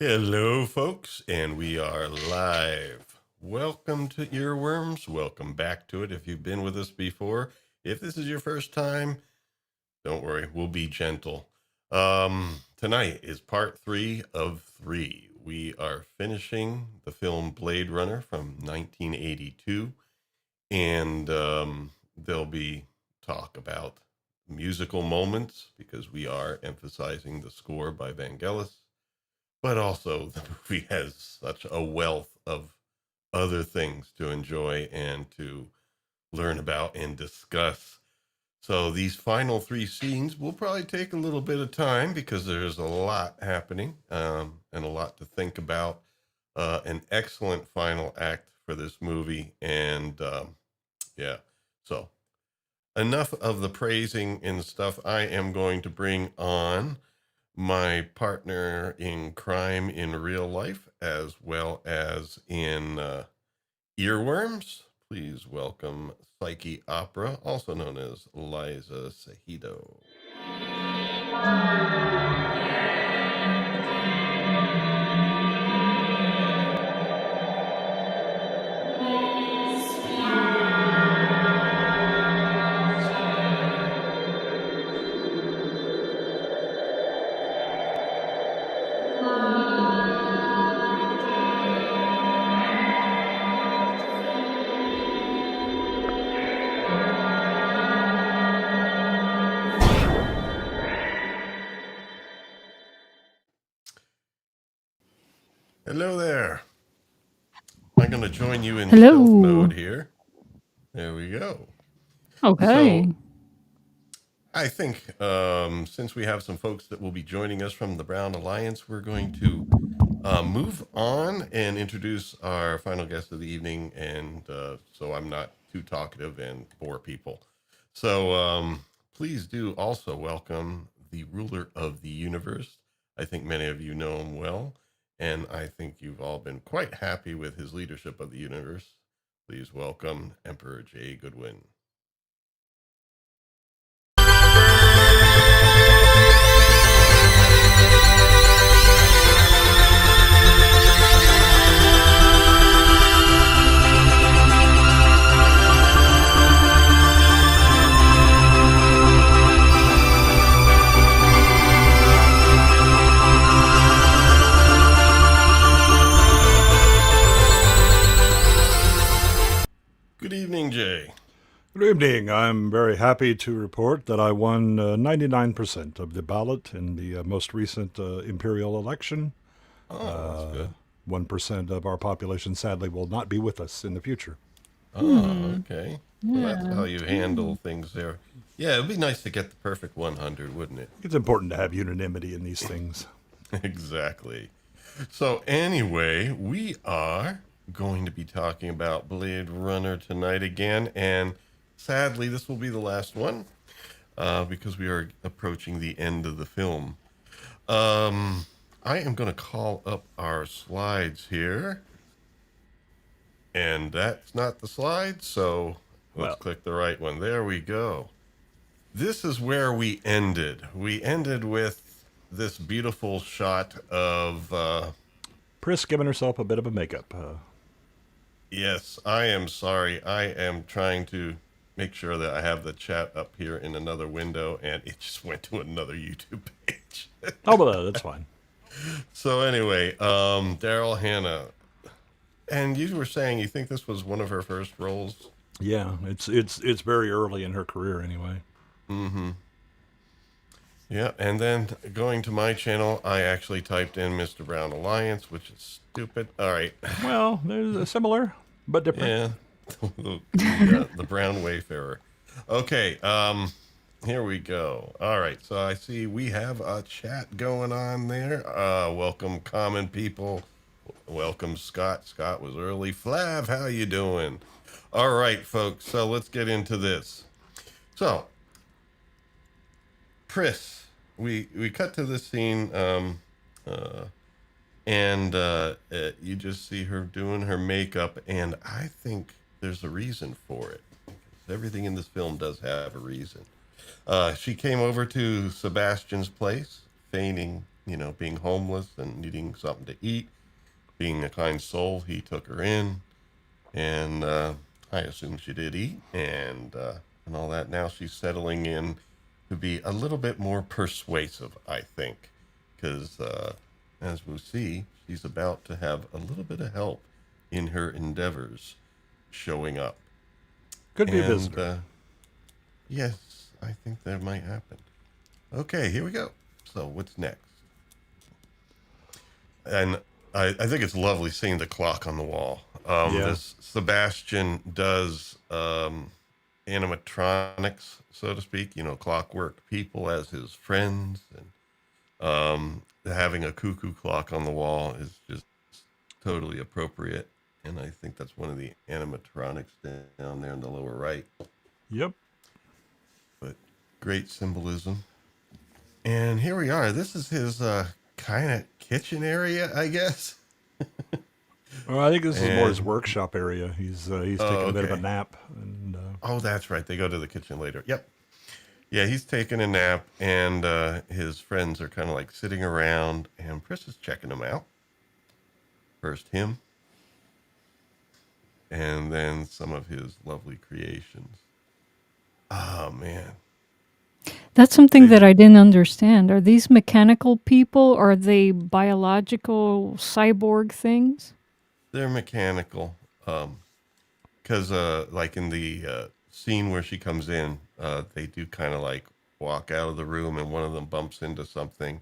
Hello, folks, and we are live. Welcome to Earworms. Welcome back to it if you've been with us before. If this is your first time, don't worry, we'll be gentle. Tonight is part 3 of 3. We are finishing the film Blade Runner from 1982, and there'll be talk about musical moments because we are emphasizing the score by Vangelis. But also, the movie has such a wealth of other things to enjoy and to learn about and discuss. So, these final 3 scenes will probably take a little bit of time because there's a lot happening and a lot to think about. An excellent final act for this movie. And yeah, so enough of the praising and stuff. I am going to bring on my partner in crime in real life as well as in earworms. Please welcome Psyche Opera, also known as Liza Sahido. Hello there. I'm going to join you in stealth mode here. There we go. Okay. So I think since we have some folks that will be joining us from the Brown Alliance, we're going to move on and introduce our final guest of the evening. And so I'm not too talkative and bore people. So please do also welcome the ruler of the universe. I think many of you know him well. And I think you've all been quite happy with his leadership of the universe. Please welcome Emperor J. Goodwin. Good evening, Jay. Good evening. I'm very happy to report that I won 99% of the ballot in the most recent imperial election. Oh, that's good. 1% of our population, sadly, will not be with us in the future. Oh, okay. Well, that's how you handle things there. Yeah, it'd be nice to get the perfect 100, wouldn't it? It's important to have unanimity in these things. Exactly. So anyway, we are going to be talking about Blade Runner tonight again, and sadly, this will be the last one because we are approaching the end of the film. I am going to call up our slides here, and that's not the slide, so let's click the right one. There we go. This is where we ended. We ended with this beautiful shot of Priss giving herself a bit of a makeup. Yes, I am sorry. I am trying to make sure that I have the chat up here in another window, and it just went to another YouTube page. Oh, well, that's fine. So anyway, Daryl Hannah, and you were saying you think this was one of her first roles? Yeah, it's very early in her career anyway. Mm-hmm. Yeah, and then going to my channel, I actually typed in Mr. Brown Alliance, which is stupid. All right. Well, there's similar, but different. Yeah, the Brown Wayfarer. Okay, here we go. All right, so I see we have a chat going on there. Welcome, common people. Welcome, Scott. Scott was early. Flav, how you doing? All right, folks, so let's get into this. So, Priss, we cut to this scene, and you just see her doing her makeup, and I think there's a reason for it. Everything in this film does have a reason. She came over to Sebastian's place, feigning being homeless and needing something to eat. Being a kind soul, he took her in, and I assume she did eat, and all that. Now she's settling in to be a little bit more persuasive, I think, because as we'll see, she's about to have a little bit of help in her endeavors showing up. Could be a And visitor. yes, I think that might happen. Okay, here we go. So what's next? And I think it's lovely seeing the clock on the wall. Yeah. This Sebastian does animatronics, so to speak, clockwork people as his friends. And having a cuckoo clock on the wall is just totally appropriate. And I think that's one of the animatronics down there in the lower right. Yep. But great symbolism. And here we are. This is his kind of kitchen area, I guess. Well, I think this is more his And workshop area. He's taking a bit of a okay. nap, and Oh, that's right. They go to the kitchen later. Yep. Yeah, he's taking a nap, and his friends are kind of like sitting around, and Priss is checking him out. First him, and then some of his lovely creations. Oh man, That's something they that I didn't understand. Are these mechanical people? Are they biological cyborg things? they're mechanical. Because like in the scene where she comes in, they do kind of like walk out of the room, and one of them bumps into something,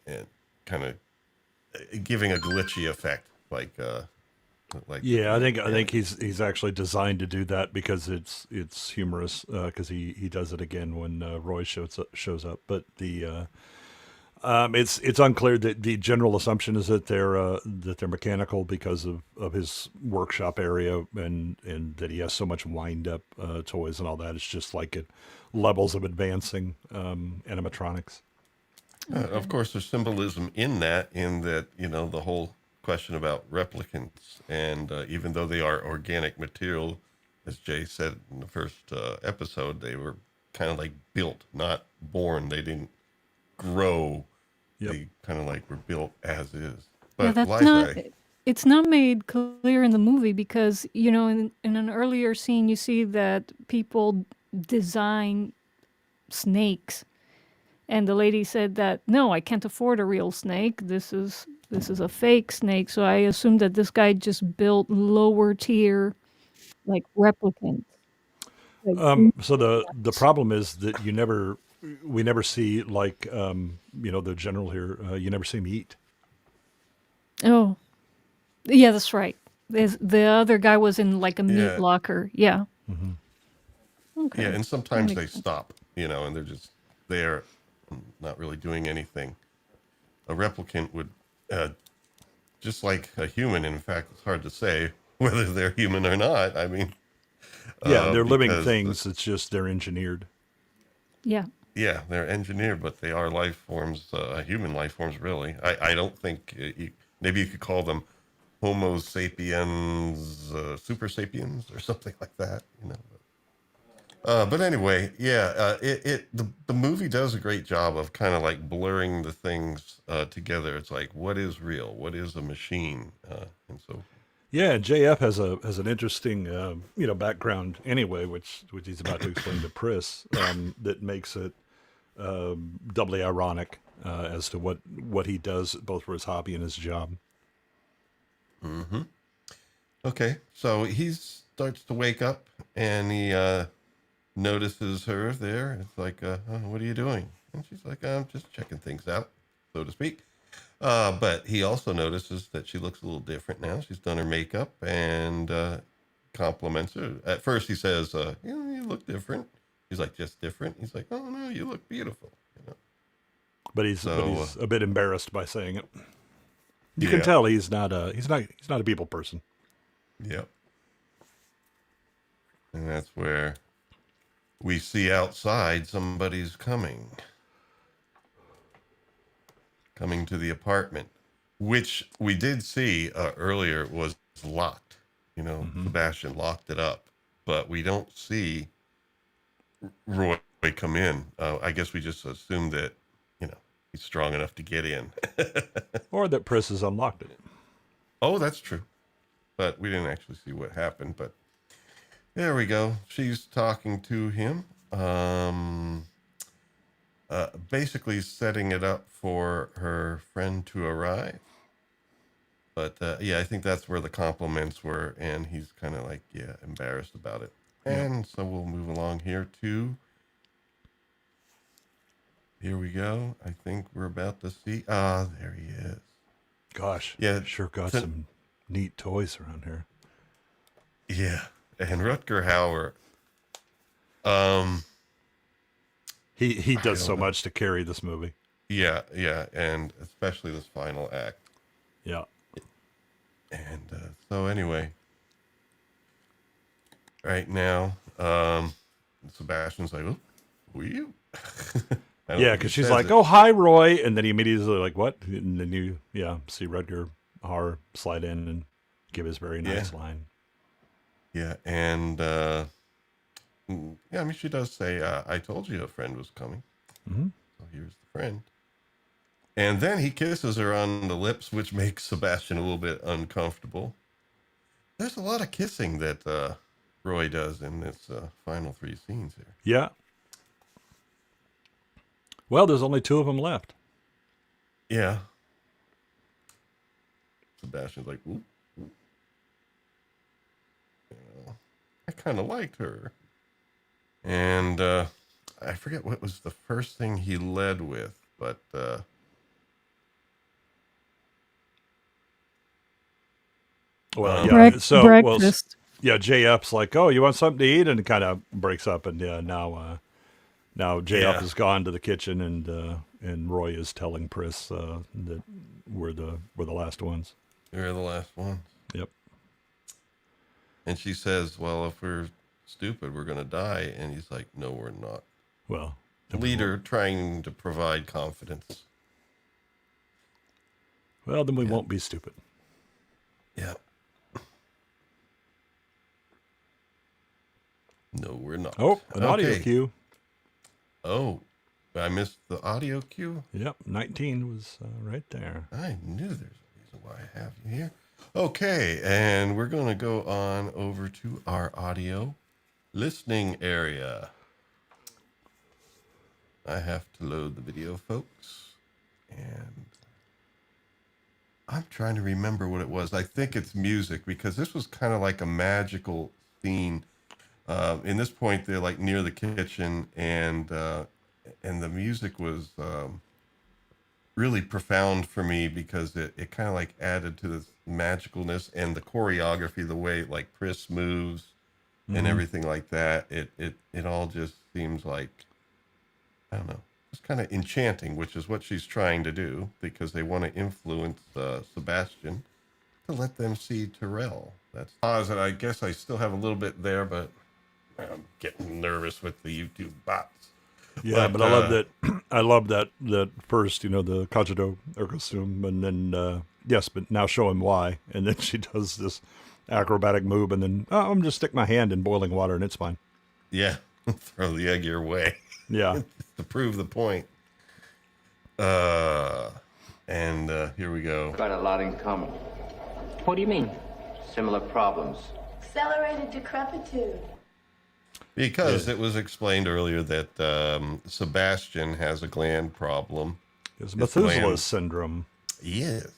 and kind of giving a glitchy effect, like yeah, I yeah. think he's actually designed to do that because it's humorous because he does it again when Roy shows up. But it's unclear that the general assumption is that they're mechanical because of his workshop area and that he has so much wind up toys and all that. It's just like at levels of advancing animatronics. Of Okay. course, there's symbolism in that the whole question about replicants, and even though they are organic material, as Jay said in the first episode, they were kind of like built, not born. They didn't grow. Yep. They kind of like were built as is. Yeah, But that's not. Liza, It's not made clear in the movie because in an earlier scene you see that people design snakes, and the lady said that no, I can't afford a real snake. This is a fake snake. So I assumed that this guy just built lower tier like replicants. Like So the problem is that we never see like the general here. You never see him eat. oh, yeah, that's right. The other guy was in like a meat yeah, locker. Yeah. Hmm. yeah, Okay. and That sometimes they makes sense. stop, and they're just there, not really doing anything. A replicant would, uh, just like a human. In fact, it's hard to say whether they're human or not. I mean, Yeah, they're living because things. It's just they're engineered. Yeah. yeah, they're engineered, but they are life forms, human life forms. Really, I don't think maybe you could call them Homo sapiens, super sapiens, or something like that. But anyway, yeah, the movie does a great job of kind of like blurring the things together. It's like what is real, what is a machine, and so Yeah, JF has an interesting background anyway, which he's about to explain to Priss. That makes it doubly ironic as to what he does both for his hobby and his job. hmm okay. So he starts to wake up, and he notices her there. It's like, oh, what are you doing? And she's like, I'm just checking things out, so to speak. But he also notices that she looks a little different now. She's done her makeup and compliments her. At first, he says, you look different. She's like, just different. He's like, oh no, you look beautiful. But So he's a bit embarrassed by saying it. You can yeah, tell he's not a people person. yeah, and that's where we see outside somebody's coming to the apartment, which we did see earlier was locked. Hmm. Sebastian locked it up, but we don't see Roy come in. I guess we just assumed that, you know, he's strong enough to get in. Or that Priss has unlocked it. Oh, that's true. But we didn't actually see what happened. But there we go. She's talking to him. Basically setting it up for her friend to arrive. But yeah, I think that's where the compliments were. And he's kind of like, yeah, embarrassed about it. And so we'll move along here to... Here we go. I think we're about to see... Ah, there he is. Gosh, Yeah, sure got some neat toys around here. Yeah, and Rutger Hauer. He does so much to carry this movie. Yeah, and especially this final act. Yeah. And so anyway, right now, Sebastian's like, "Oh, who are you?" Yeah, because she's like, "Oh, hi, Roy," and then he immediately like, "What?" And then you, see Rutger Hauer slide in and give his very nice line. Yeah, and I mean, she does say, "I told you a friend was coming." Mm-hmm. So here's the friend. And then he kisses her on the lips, which makes Sebastian a little bit uncomfortable. There's a lot of kissing that Roy does in this final 3 scenes here. Yeah. Well, there's only 2 of them left. Yeah. Sebastian's like, ooh. I kind of liked her. And I forget what was the first thing he led with, but... Well, yeah. Breakfast. JF's like, "Oh, you want something to eat?" And it kind of breaks up, and now JF has gone to the kitchen, and Roy is telling Priss that we're the last ones. We're the last ones. Yep. And she says, "Well, if we're stupid, we're gonna die." And he's like, "No, we're not." Well, Leader trying to provide confidence. Well, then we won't be stupid. Yeah. No, we're not. Oh, an audio cue. Oh, I missed the audio cue? Yep, 19 was right there. I knew there's a reason why I have you here. Okay, and we're going to go on over to our audio listening area. I have to load the video, folks. And I'm trying to remember what it was. I think it's music, because this was kind of like a magical scene. In this point, they're like near the kitchen, and the music was really profound for me, because it kind of like added to this magicalness and the choreography, the way like Priss moves and everything like that. It all just seems like, I don't know, it's kind of enchanting, which is what she's trying to do, because they want to influence Sebastian to let them see Tyrell. That's pause, and I guess I still have a little bit there, but I'm getting nervous with the YouTube bots. Yeah, but I love that. I love that first, the cogito ergo sum, and then yes, but now show him why. And then she does this acrobatic move, and then I'm just stick my hand in boiling water, and it's fine. Yeah, throw the egg your way. Yeah, to prove the point. And here we go. Got a lot in common. What do you mean? Similar problems. Accelerated decrepitude. Because it was explained earlier that Sebastian has a gland problem. It's Methuselah syndrome. Yes.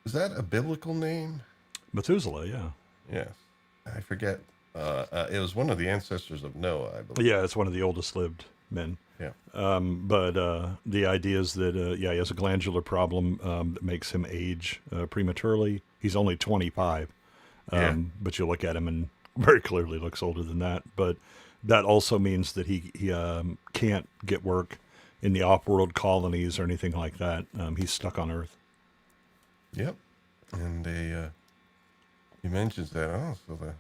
Is that a biblical name? Methuselah, yeah. Yes. I forget. It was one of the ancestors of Noah, I believe. Yeah, it's one of the oldest lived men. Yeah. But the idea is that, he has a glandular problem that makes him age prematurely. He's only 25. But you look at him and very clearly looks older than that. But that also means that he can't get work in the off-world colonies or anything like that. He's stuck on Earth. Yep. And he mentions that also.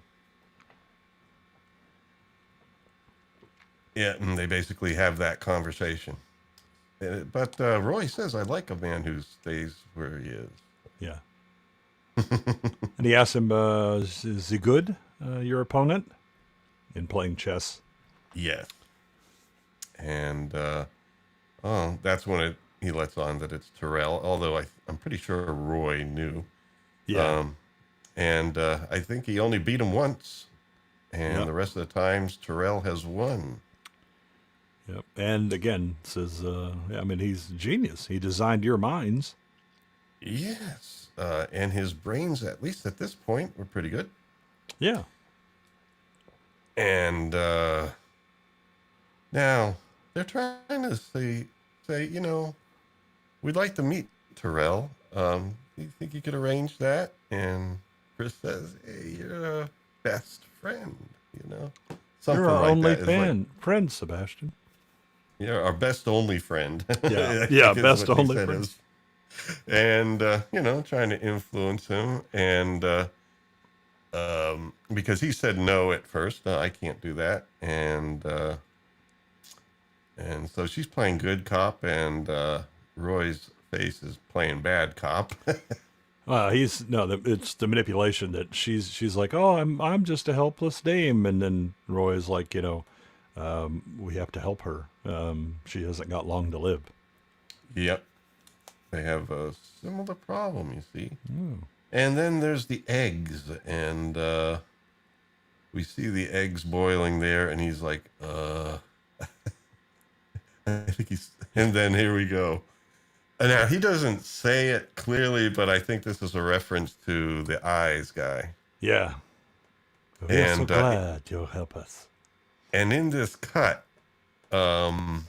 Yeah, and they basically have that conversation. But Roy says, "I like a man who stays where he is." Yeah. And he asks him, is he good, your opponent, in playing chess? Yes. And that's when he lets on that it's Tyrell, although I'm pretty sure Roy knew. Yeah. And I think he only beat him once, and Yep. the rest of the times Tyrell has won. Yep. And again, says, I mean, he's a genius. He designed your minds. Yes. And his brains, at least at this point, were pretty good. Yeah. And now they're trying to say, you know, we'd like to meet Tyrell. Do you think you could arrange that? And Priss says, hey, you're a best friend, you know? Something You're our like only that. friend, Sebastian. You're our best only friend. Yeah, I yeah, think is best what he only said friend. is. And, you know, trying to influence him. And because he said no at first, no, I can't do that. And so she's playing good cop, and Roy's face is playing bad cop. It's the manipulation that she's like, oh, I'm just a helpless dame, and then Roy's like, you know, we have to help her. She hasn't got long to live. Yep. They have a similar problem, you see. And then there's the eggs, and we see the eggs boiling there, and he's like, I think and then here we go. Now, he doesn't say it clearly, but I think this is a reference to the eyes guy. Yeah. We're so And, glad you'll help us. And in this cut, it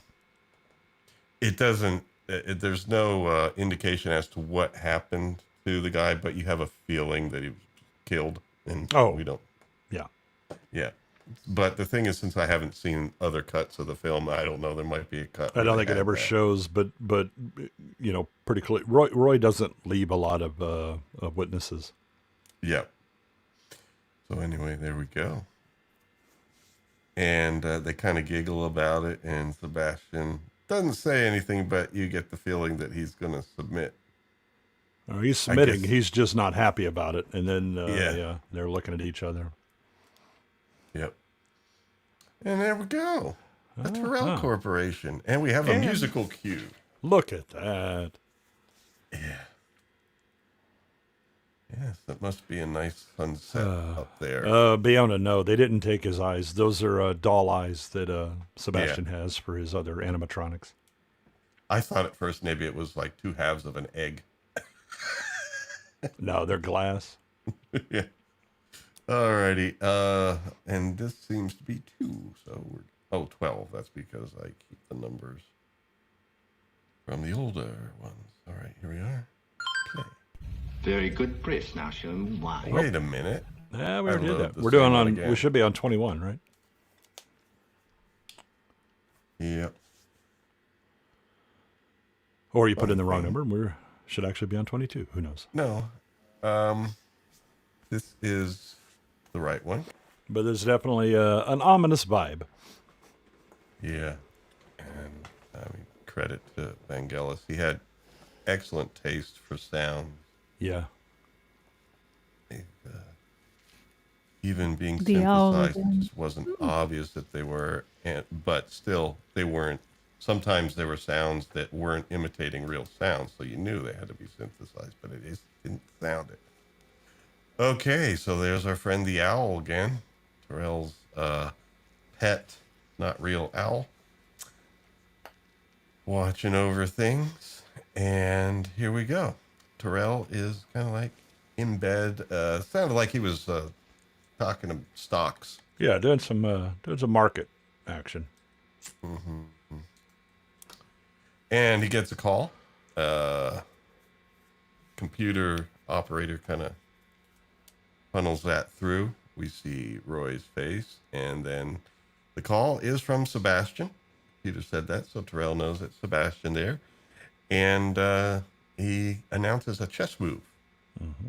doesn't, there's no indication as to what happened to the guy, but you have a feeling that he was killed, and we don't. Yeah. Yeah. But the thing is, since I haven't seen other cuts of the film, I don't know. There might be a cut. I don't think it ever shows, but you know, pretty clear. Roy doesn't leave a lot of witnesses. Yeah. So anyway, there we go. And they kind of giggle about it, and Sebastian doesn't say anything, but you get the feeling that he's going to submit. He's submitting. He's just not happy about it. And then, yeah, they're looking at each other. Yep. And there we go. The Tyrell Corporation. And we have a musical cue. Look at that. Yeah. Yes, that must be a nice sunset up there. Biona, no, they didn't take his eyes. Those are doll eyes that Sebastian has for his other animatronics. I thought at first maybe it was like two halves of an egg. No, they're glass. Yeah. Alrighty. And this seems to be 2. So we're 12. That's because I keep the numbers from the older ones. All right, here we are. Okay. Very good, Priss. Now show me why. Wait a minute. Yeah, we already did that. the We're doing same one on. again. We should be on 21, right? Yep. Or you put in the wrong number, and we should actually be on 22. Who knows? No. This is the right one. But there's definitely an ominous vibe. Yeah. And I mean, credit to Vangelis. He had excellent taste for sound. Yeah. Even being The owl synthesized, it again. just wasn't obvious that they were, but still, they weren't. Sometimes there were sounds that weren't imitating real sounds, so you knew they had to be synthesized, but it just didn't sound it. Okay, so there's our friend the owl again. Tyrell's pet, not real owl. Watching over things, and here we go. Tyrell is kind of like in bed. Sounded like he was talking to stocks. Yeah, doing some market action. Mm-hmm. And he gets a call. Computer operator kind of funnels that through. We see Roy's face, and then the call is from Sebastian. Peter said that, so Tyrell knows it's Sebastian there. And he announces a chess move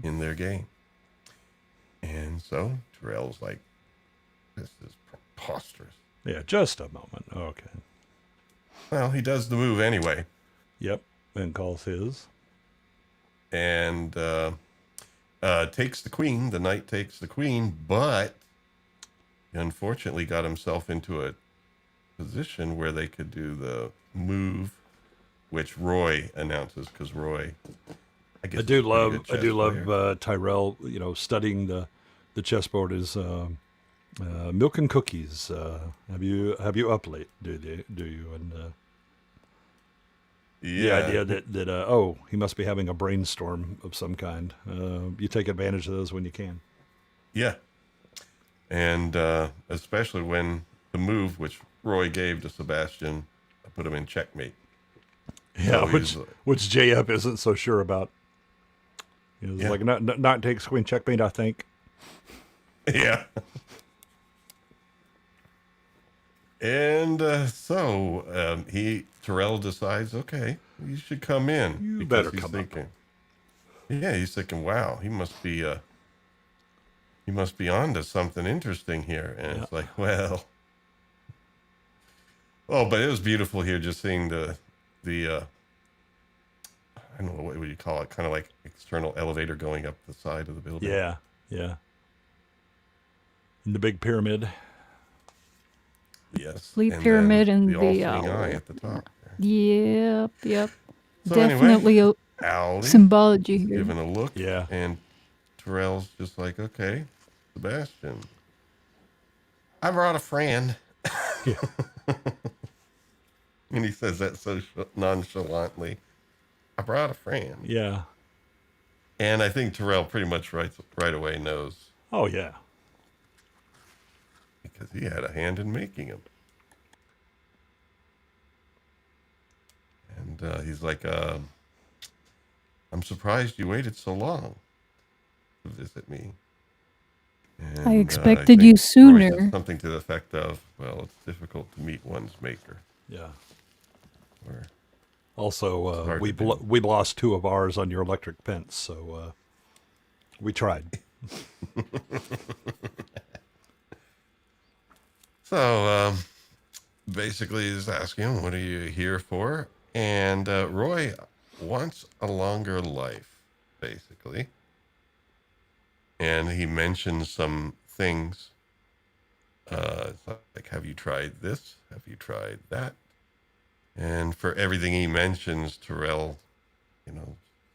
in their game. And so Tyrell's like, this is preposterous. Yeah, just a moment. Okay. Well, he does the move anyway. Yep, and calls his. And takes the queen. The knight takes the queen, but he unfortunately got himself into a position where they could do the move which Roy announces because Roy, I guess, I is do a pretty good I do chess player. love Tyrell. Studying the chessboard is milk and cookies. Have you up late? Do you? And the Yeah, idea that oh, he must be having a brainstorm of some kind. You take advantage of those when you can. yeah, and especially when the move which Roy gave to Sebastian put him in checkmate. Yeah, So he's which JF isn't so sure about. It's Yeah. like not takes queen checkmate. I think. yeah. And so Tyrell decides, okay, you should come in. You because better he's come up. thinking, Yeah, he's thinking, wow, he must be on to something interesting here. And Yeah. it's like, well, oh, but it was beautiful here just seeing the I don't know, what would you call it? Kind of like external elevator going up the side of the building. Yeah, yeah. In the big pyramid. Yes. Sleep And pyramid then and the the all-seeing owl. eye at the top. Yep. So Definitely anyway, a Owlie symbology here. giving a look. Yeah. And Tyrell's just like, okay, Sebastian, I brought a friend. Yeah. And he says that so nonchalantly. I brought a friend. Yeah. And I think Tyrell pretty much right away knows Oh yeah. because he had a hand in making him. And he's like, I'm surprised you waited so long to visit me. And, I I expected think you Roy said sooner. something to the effect of, well, it's difficult to meet one's maker. Yeah. Or, Also, hard we to do. we lost 2 of ours on your electric fence, so we tried. So basically, he's asking him, what are you here for? And Roy wants a longer life, basically. And he mentions some things. It's like, have you tried this? Have you tried that? And for everything he mentions, Tyrell,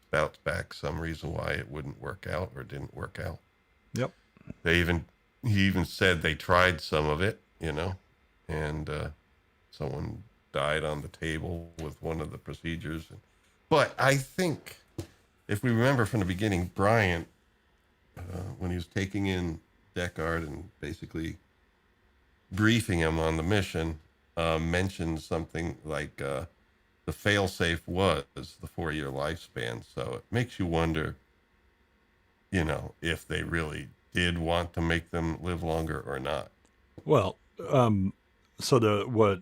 spouts back some reason why it wouldn't work out or didn't work out. Yep. He even said they tried some of it, and someone died on the table with one of the procedures. But I think, if we remember from the beginning, Bryant, when he was taking in Deckard and basically briefing him on the mission, mentioned something like the failsafe was the 4-year lifespan. So it makes you wonder, if they really did want to make them live longer or not. Well, so what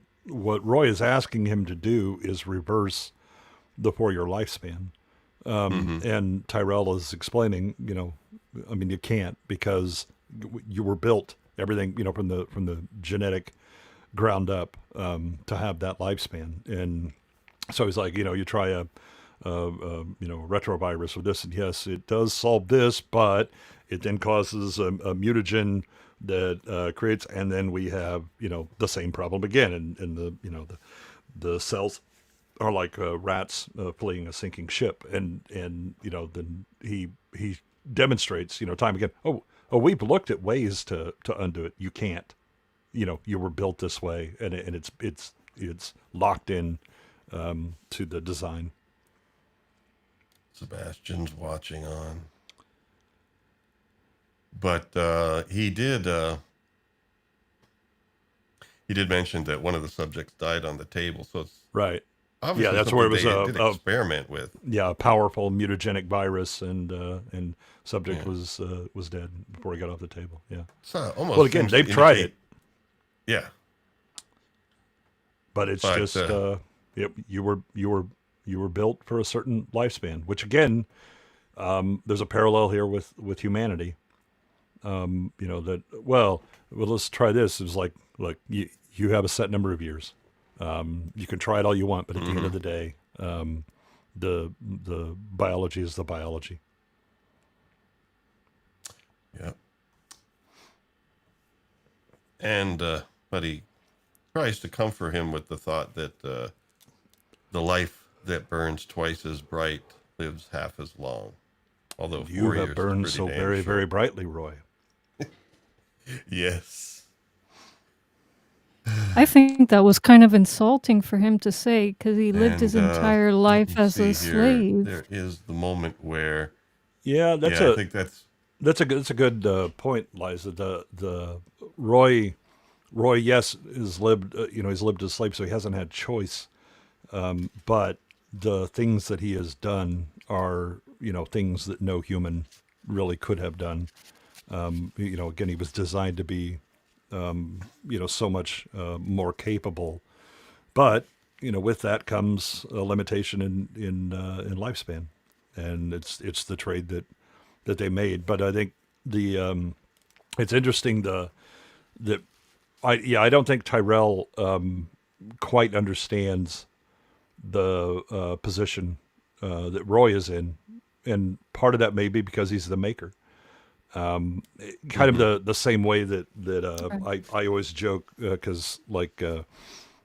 Roy is asking him to do is reverse the 4-year lifespan. And Tyrell is explaining, you can't, because you were built everything, from the genetic ground up to have that lifespan. And so he's like, you try a retrovirus with this, and yes, it does solve this, but it then causes a mutagen that creates, and then we have, the same problem again. And the cells are like rats fleeing a sinking ship. And then he demonstrates, time again, oh, we've looked at ways to undo it. You can't, you were built this way, and it's locked in to the design. Sebastian's watching on. But he did mention that one of the subjects died on the table, so it's Right. obviously that's where it was they did experiment with. Yeah, a powerful mutagenic virus, and subject was dead before he got off the table. Yeah. So almost. Well, again, seems to they've tried indicate- it, Yeah, but it's But, just you were built for a certain lifespan. Which again, there's a parallel here with humanity. That well, let's try this. It's like, look, you have a set number of years. You can try it all you want, but at the end of the day, the biology is the biology. yeah. And but he tries to comfort him with the thought that the life that burns twice as bright lives half as long. Although You 4 have years burned is so pretty damn very, short. very brightly, Roy. Yes. I think that was kind of insulting for him to say because he lived his And, entire let life me as a see here. slave. There is the moment where, Yeah, I think that's a good point, Liza. The Roy, yes, has lived. He's lived as a slave, so he hasn't had choice. But the things that he has done are, things that no human really could have done. Again, he was designed to be, so much more capable. But with that comes a limitation in lifespan, and it's the trade that they made. But I think it's interesting that I don't think Tyrell quite understands the position that Roy is in, and part of that may be because he's the maker. Kind of the same way that I always joke because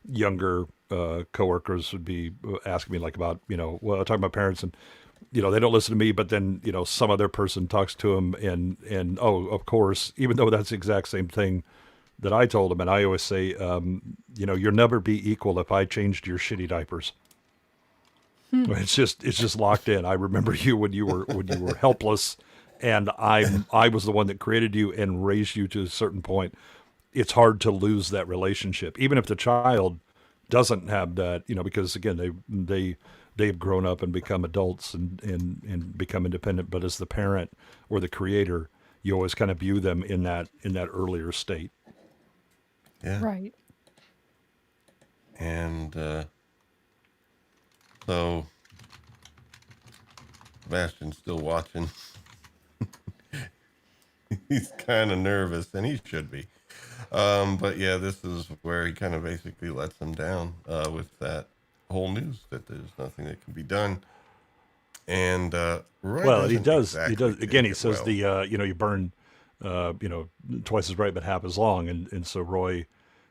younger coworkers would be asking me about talking about parents, and they don't listen to me, but then some other person talks to them, and oh, of course, even though that's the exact same thing that I told them, and I always say you'll never be equal if I changed your shitty diapers. It's just locked in. I remember you when you were helpless, and I was the one that created you and raised you to a certain point. It's hard to lose that relationship, even if the child doesn't have that, because again they've grown up and become adults and become independent. But as the parent or the creator, you always kind of view them in that earlier state. yeah. Right. And so Sebastian's still watching. He's kind of nervous, and he should be. But yeah, this is where he kind of basically lets him down with that whole news that there's nothing that can be done. And Roy Well, he doesn't does. exactly He does. take Again, he it says well. you burn, twice as bright but half as long, and so Roy,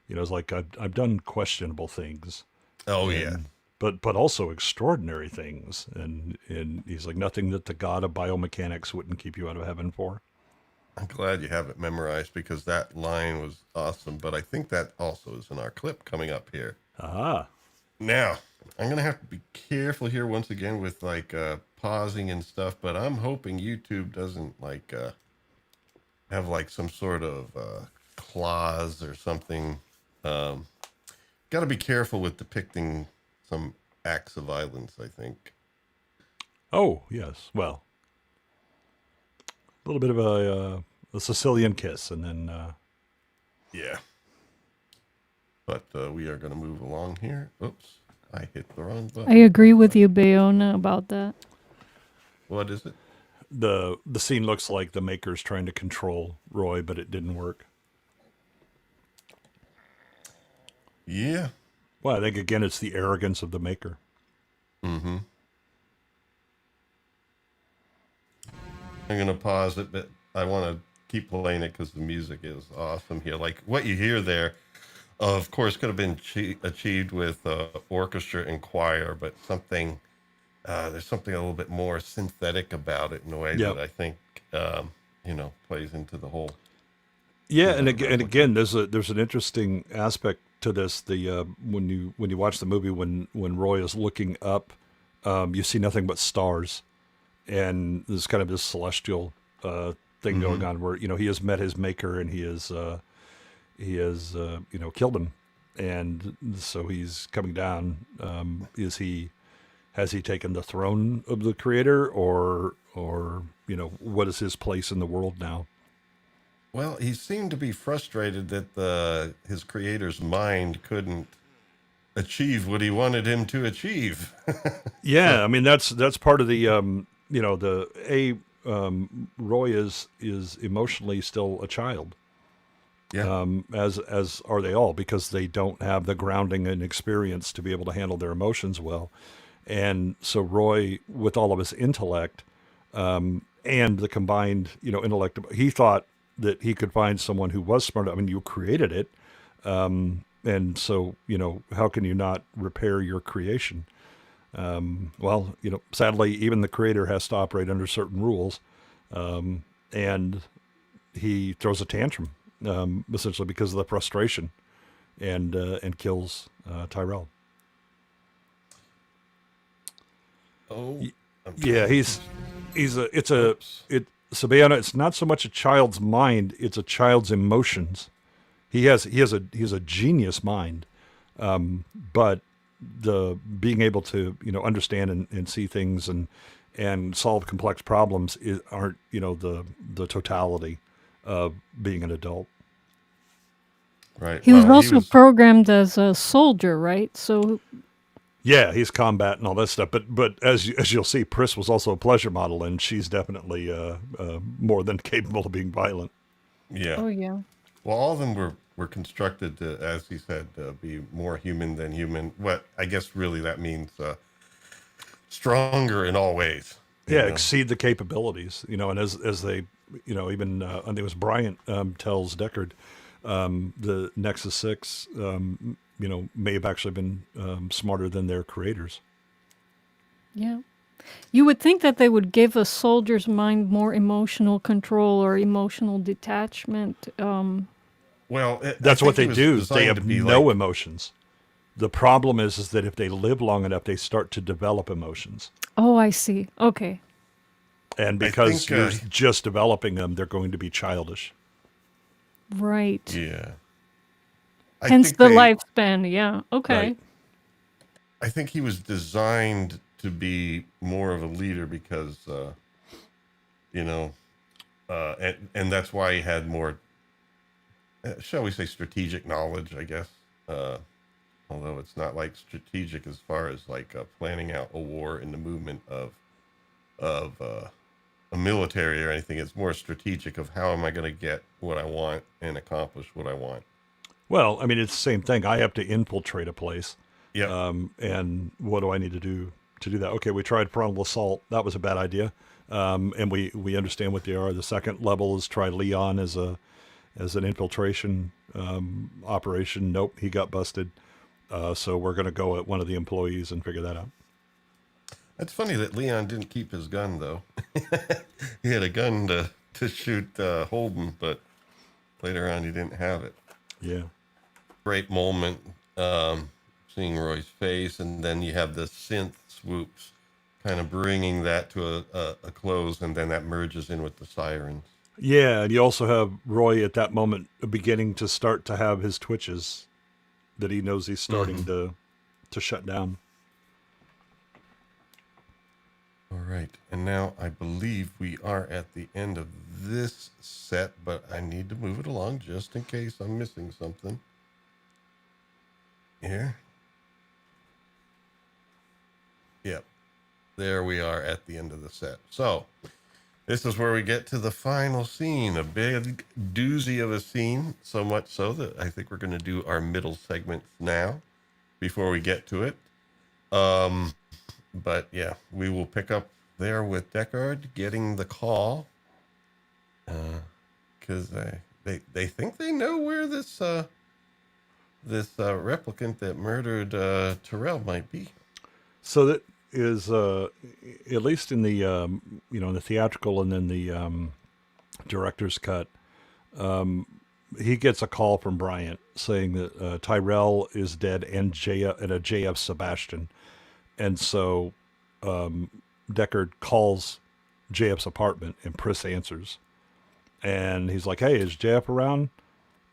is like I've done questionable things, Oh yeah, but also extraordinary things, and he's like nothing that the god of biomechanics wouldn't keep you out of heaven for. I'm glad you have it memorized because that line was awesome. But I think that also is in our clip coming up here. Ah, Now, I'm going to have to be careful here once again with pausing and stuff, but I'm hoping YouTube doesn't have some sort of clause or something. Got to be careful with depicting some acts of violence, I think. oh yes. Well, a little bit of a Sicilian kiss, and then Yeah. But we are going to move along here. Oops, I hit the wrong I button. agree with you, Bayona, about that. What is it? the scene looks like the maker's trying to control Roy, but it didn't work. Yeah. Well, I think again it's the arrogance of the maker. Mm-hmm. I'm going to pause it, but I want to keep playing it because the music is awesome here. Like what you hear there, of course, could have been achieved with orchestra and choir, but there's something a little bit more synthetic about it in a way Yep. that I think, plays into the whole. Yeah, Yeah, and again, there's an interesting aspect to this. The when you watch the movie, when Roy is looking up, you see nothing but stars, and there's kind of this celestial thing going on where he has met his maker, and he has killed him, and so he's coming down. Has he taken the throne of the creator, or what is his place in the world now? Well, he seemed to be frustrated that his creator's mind couldn't achieve what he wanted him to achieve. Yeah, I mean that's part of the Roy is emotionally still a child, Yeah. as are they all, because they don't have the grounding and experience to be able to handle their emotions well. And so Roy, with all of his intellect, and the combined intellect, he thought that he could find someone who was smart. I mean, you created it, and so how can you not repair your creation? Well, sadly, even the creator has to operate under certain rules, and he throws a tantrum, essentially because of the frustration, and kills Tyrell. Oh, I'm Yeah, trying Sabana, it's not so much a child's mind, it's a child's emotions. He has a genius mind, but the being able to understand and see things and solve complex problems aren't the totality of being an adult. right. He was Well, also programmed as a soldier, right? So Yeah, he's combat and all that stuff. But as you'll see, Priss was also a pleasure model, and she's definitely more than capable of being violent. yeah. oh yeah. Well, all of them were constructed to, as he said, be more human than human. What I guess really that means stronger in all ways. Yeah, exceed the capabilities, and as they, even I think it was Bryant tells Deckard, the Nexus 6, may have actually been smarter than their creators. Yeah. You would think that they would give a soldier's mind more emotional control or emotional detachment. Well, That's what they do. They Designed have to be no like, emotions. The problem is that if they live long enough, they start to develop emotions. Oh, I see. Okay. And I because think, you're just developing them, they're going to be childish. Right. yeah. Hence think the they- lifespan. Yeah. Okay. Right. I think he was designed to be more of a leader because, and that's why he had more, shall we say, strategic knowledge, I guess. Although it's not like strategic as far as like planning out a war in the movement of a military or anything. It's more strategic of how am I going to get what I want and accomplish what I want. Well, I mean, it's the same thing. I have to infiltrate a place. Yeah. And what do I need to do that? Okay, we tried frontal assault. That was a bad idea. And we understand what they are. The second level is try Leon as an infiltration operation. Nope, he got busted. So we're going to go at one of the employees and figure that out. It's funny that Leon didn't keep his gun, though. He had a gun to shoot Holden, but later on he didn't have it. Yeah. Great moment, seeing Roy's face, and then you have the synth swoops kind of bringing that to a close, and then that merges in with the sirens. Yeah, and you also have Roy at that moment beginning to start to have his twitches that he knows he's starting to shut down. All right, and now I believe we are at the end of this set, but I need to move it along just in case I'm missing something. Here. Yep. There we are at the end of the set. So, this is where we get to the final scene, a big doozy of a scene, so much so that I think we're going to do our middle segment now before we get to it. But yeah, we will pick up there with Deckard getting the call because they think they know where this replicant that murdered Tyrell might be. So that is at least in the in the theatrical and then the director's cut. He gets a call from Bryant saying that Tyrell is dead and a JF Sebastian. And so Deckard calls JF's apartment and Priss answers. And he's like, hey, is JF around?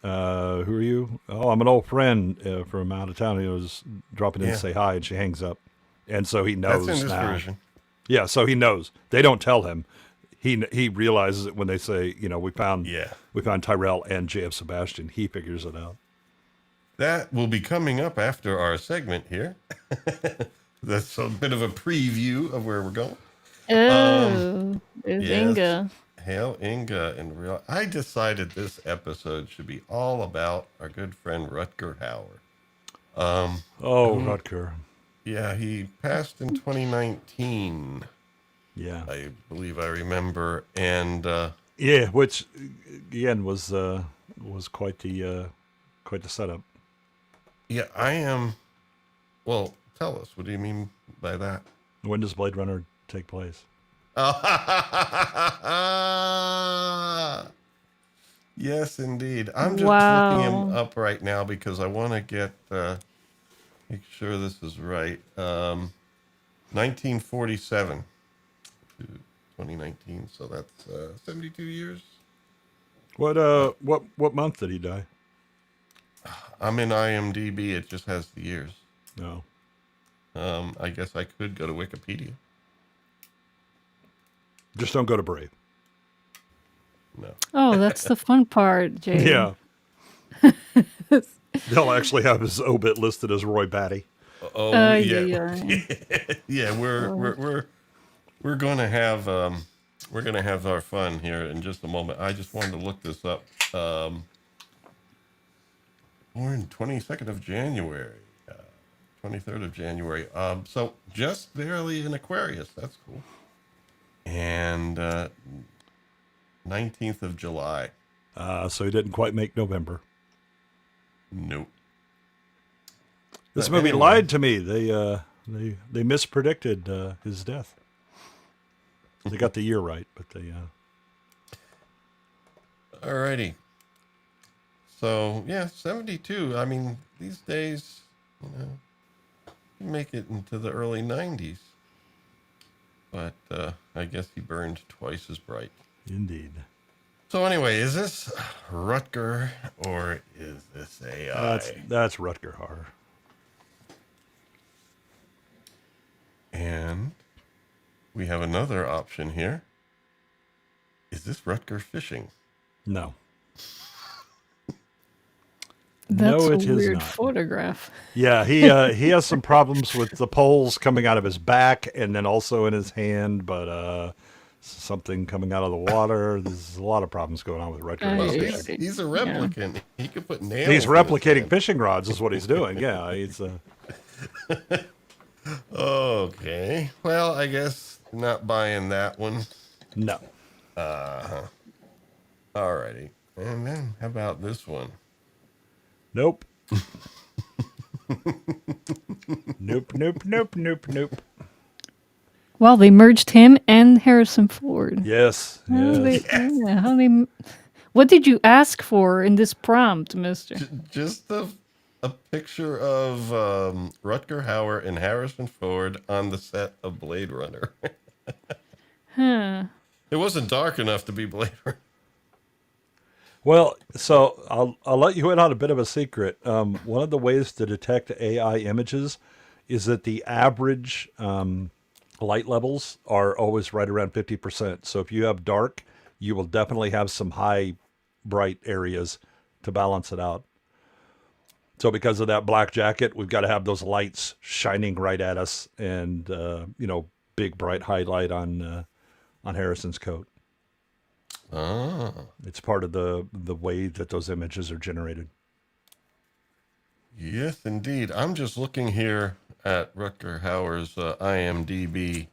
Who are you? Oh, I'm an old friend from out of town. He was dropping in to say hi, and she hangs up. And so he knows That's in this now. version. Yeah, so he knows. They don't tell him. He realizes it when they say, we found Tyrell and JF Sebastian. He figures it out. That will be coming up after our segment here. That's a bit of a preview of where we're going. Oh, there's Inga. Hail Inga and real. I decided this episode should be all about our good friend Rutger Hauer. Rutger. Yeah, he passed in 2019. Yeah, I believe I remember, and which again was quite the setup. yeah, I am. Well, Tell us. What do you mean by that? When does Blade Runner take place? Yes, indeed. I'm just looking him Wow. up right now because I want to get make sure this is right. 1947 to 2019, so that's 72 years. What month did he die? I'm in IMDb. It just has the years. No. I guess I could go to Wikipedia. Just don't go to Brave. No. Oh, that's the fun part, Jay. Yeah. They'll actually have his obit listed as Roy Batty. Oh Yeah, yeah, yeah. yeah. We're gonna have our fun here in just a moment. I just wanted to look this up. Born 22nd of January, 23rd of January. So just barely in Aquarius. That's cool. And 19th of July. So he didn't quite make November. Nope. This But movie anyway. lied to me. They mispredicted his death. They got the year right, but they. Alrighty. So yeah, 72. I mean, these days, you make it into the early 90s. But I guess he burned twice as bright. Indeed. So anyway, is this Rutger or is this AI? That's Rutger Hauer. And we have another option here. Is this Rutger fishing? No. That's No, a it is weird not. photograph. Yeah, he has some problems with the poles coming out of his back and then also in his hand, but something coming out of the water. There's a lot of problems going on with Rutger. Well, Yeah. he's a replicant. He could put nails. He's in his replicating hand. fishing rods is what he's doing. Yeah, he's Okay. Well, I guess not buying that one. no. Alrighty. And then how about this one? Nope. Nope. Well, they merged him and Harrison Ford. Yes. What did you ask for in this prompt, mister? Just a picture of Rutger Hauer and Harrison Ford on the set of Blade Runner. Huh. It wasn't dark enough to be Blade Runner. Well, so I'll let you in on a bit of a secret. One of the ways to detect AI images is that the average light levels are always right around 50%. So if you have dark, you will definitely have some high bright areas to balance it out. So because of that black jacket, we've got to have those lights shining right at us and, big bright highlight on Harrison's coat. Ah. It's part of the way that those images are generated. Yes, indeed. I'm just looking here at Rutger Hauer's IMDb.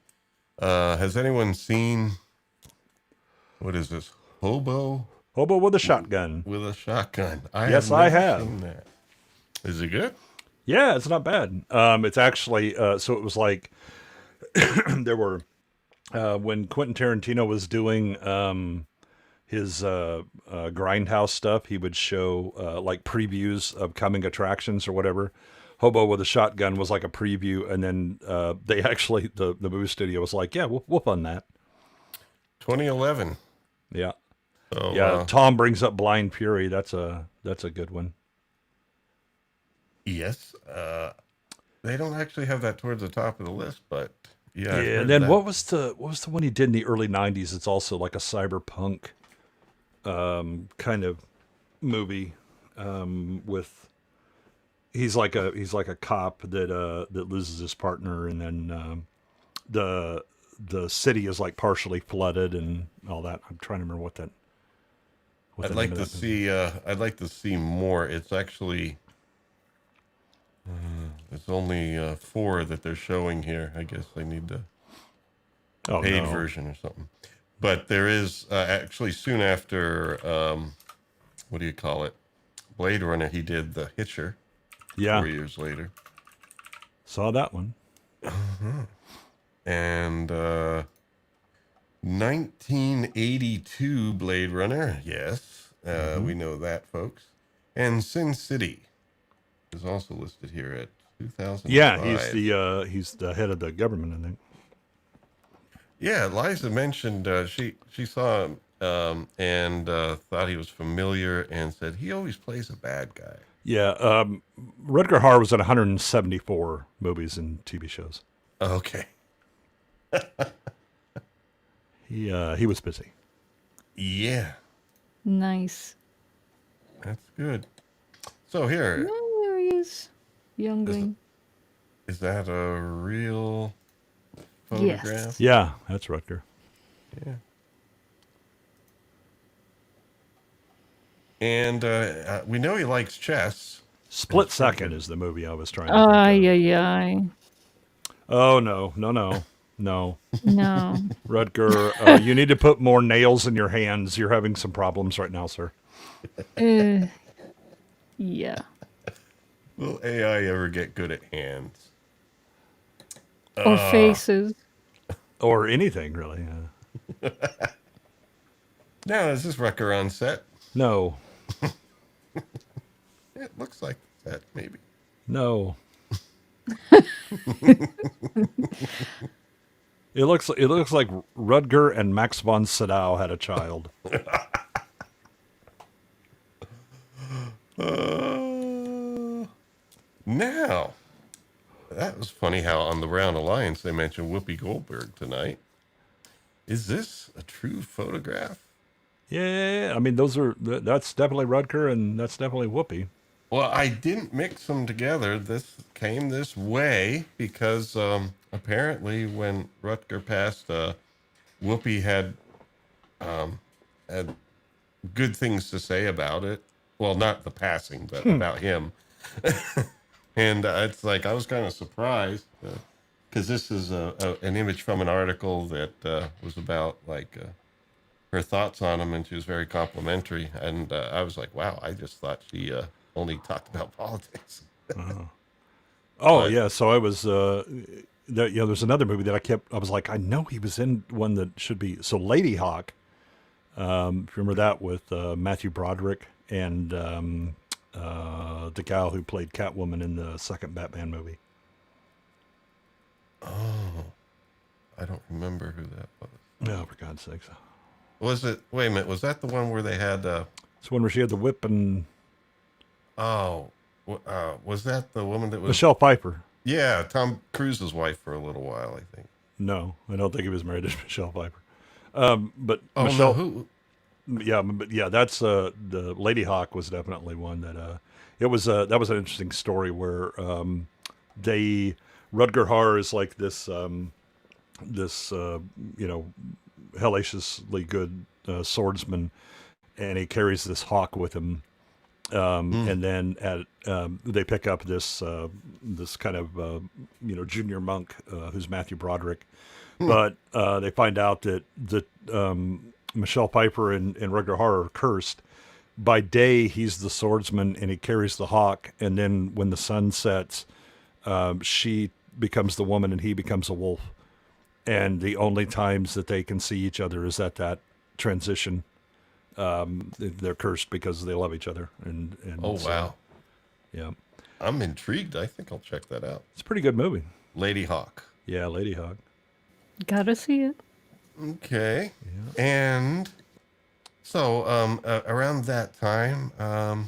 Has anyone seen, what is this, Hobo Hobo with a shotgun. with a Shotgun? Yes, never I have. seen that. Is it good? Yeah, it's not bad. It's actually, so it was like, there were, when Quentin Tarantino was doing his Grindhouse stuff, he would show like previews of coming attractions or whatever. Hobo with a Shotgun was like a preview, and then they actually, the movie studio was like, yeah, we'll fund that. 2011. Yeah. So, Yeah, Tom brings up Blind Fury. That's a good one. yes. They don't actually have that towards the top of the list, but yeah. I've Yeah, heard and then that. what was the one he did in the early 90s? It's also like a cyberpunk kind of movie with he's like a cop that loses his partner, and then the city is like partially flooded and all that. I'm trying to remember what that. I'd like to see. I'd like to see more. It's actually. It's only 4 that they're showing here. I guess they need the paid version or something. But there is actually soon after. What do you call it? Blade Runner. He did The Hitcher. Yeah. 4 years later. Saw that one. And 1982 Blade Runner. Yes, we know that, folks. And Sin City is also listed here at 2005. Yeah, he's the head of the government, I think. Yeah, Liza mentioned she saw him and thought he was familiar and said he always plays a bad guy. Yeah, Rutger Hauer was in 174 movies and TV shows. Okay. He was busy. Yeah, Nice. that's good. So here, Oh, there he is. Youngling. is that a real photograph? Yeah, that's Rutger. Yeah. And we know he likes chess. Split Second is the movie I was trying to Ay, think of. ay, ay. Oh, no. No. Rutger, you need to put more nails in your hands. You're having some problems right now, sir. Yeah. Will AI ever get good at hands? Or faces. Or anything, really. Now, is this Rucker on set? No. It looks like that, maybe. No. It looks like Rutger and Max von Sydow had a child. Now, that was funny how on the Round Alliance they mentioned Whoopi Goldberg tonight. Is this a true photograph? Yeah, I mean that's definitely Rutger and that's definitely Whoopi. Well, I didn't mix them together. This came this way because apparently when Rutger passed, Whoopi had good things to say about it. Well, not the passing, but about him. And it's like I was kind of surprised because this is an image from an article that was about like her thoughts on him, and she was very complimentary. And I was like, wow, I just thought she only talked about politics. Oh yeah, so I was there's another movie that I was like, I know he was in one that should be Lady Hawk. Remember that with Matthew Broderick and the gal who played Catwoman in the second Batman movie. Oh, I don't remember who that was. No, for God's sakes. Was it? Wait a minute. Was that the one where they had? It's one where she had the whip and was that the woman that was Michelle Pfeiffer? Yeah, Tom Cruise's wife for a little while, I think. No, I don't think he was married to Michelle Pfeiffer. But Oh, Michelle, no, who? yeah, that's the Lady Hawk was definitely one that that was an interesting story where Rutger Hauer is like this hellaciously good swordsman, and he carries this hawk with him. And then they pick up this kind of junior monk who's Matthew Broderick, but they find out that Michelle Pfeiffer and Rutger Hauer are cursed. By day, he's the swordsman and he carries the hawk, and then when the sun sets, she becomes the woman and he becomes a wolf. And the only times that they can see each other is at that transition. They're cursed because they love each other. And Oh, so, wow. yeah, I'm intrigued. I think I'll check that out. it's a pretty good movie. Lady Hawk. Yeah, Lady Hawk. Gotta see it. Okay. And so around that time, how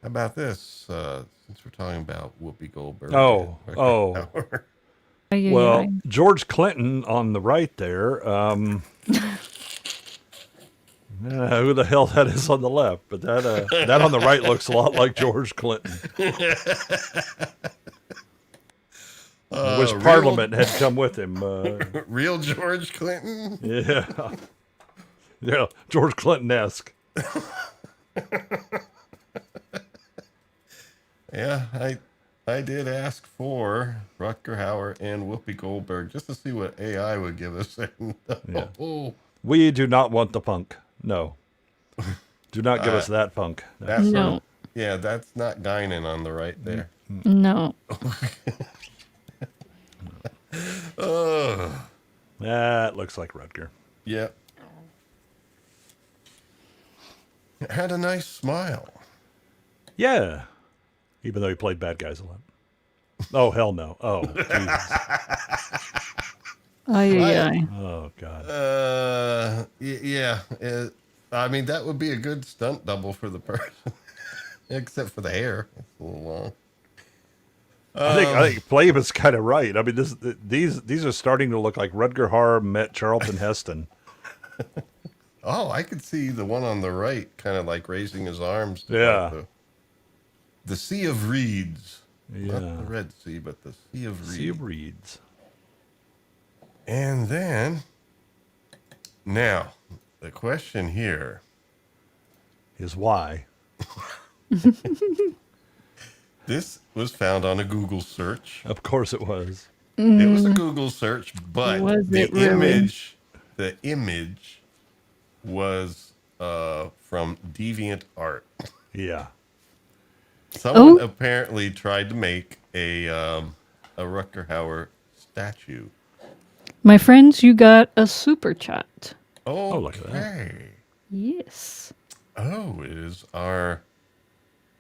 about this? Since we're talking about Whoopi Goldberg. Oh. Ay, ay, Well, ay. George Clinton on the right there. Who the hell that is on the left? But that on the right looks a lot like George Clinton. Wish Parliament had come with him. Real George Clinton? Yeah. Yeah, George Clinton-esque. Yeah, I did ask for Rutger Hauer and Whoopi Goldberg just to see what AI would give us. And, Yeah. oh, We do not want the funk. No. Do not give us that funk. that's No. yeah, that's not Guinan on the right there. No. That looks like Rutger. Yeah. Had a nice smile. Yeah. Even though he played bad guys a lot. Oh, hell no. Oh, Jesus. Ay. Oh, God. Yeah. I mean, that would be a good stunt double for the person, except for the hair. It's a little long. I think Flav is kind of right. I mean, these are starting to look like Rutger Hauer met Charlton Heston. Oh, I could see the one on the right kind of like raising his arms. Yeah. The Sea of Reeds. Yeah. Not the Red Sea, but the Sea of Reeds. Sea of Reeds. And then, now, the question here is why. This was found on a Google search. Of course it was. It was a Google search, but Was the it really? image was from DeviantArt. Yeah. Someone apparently tried to make a Rutger Hauer statue. My friends, you got a super chat. Oh, look at that. Yes. Oh, it is our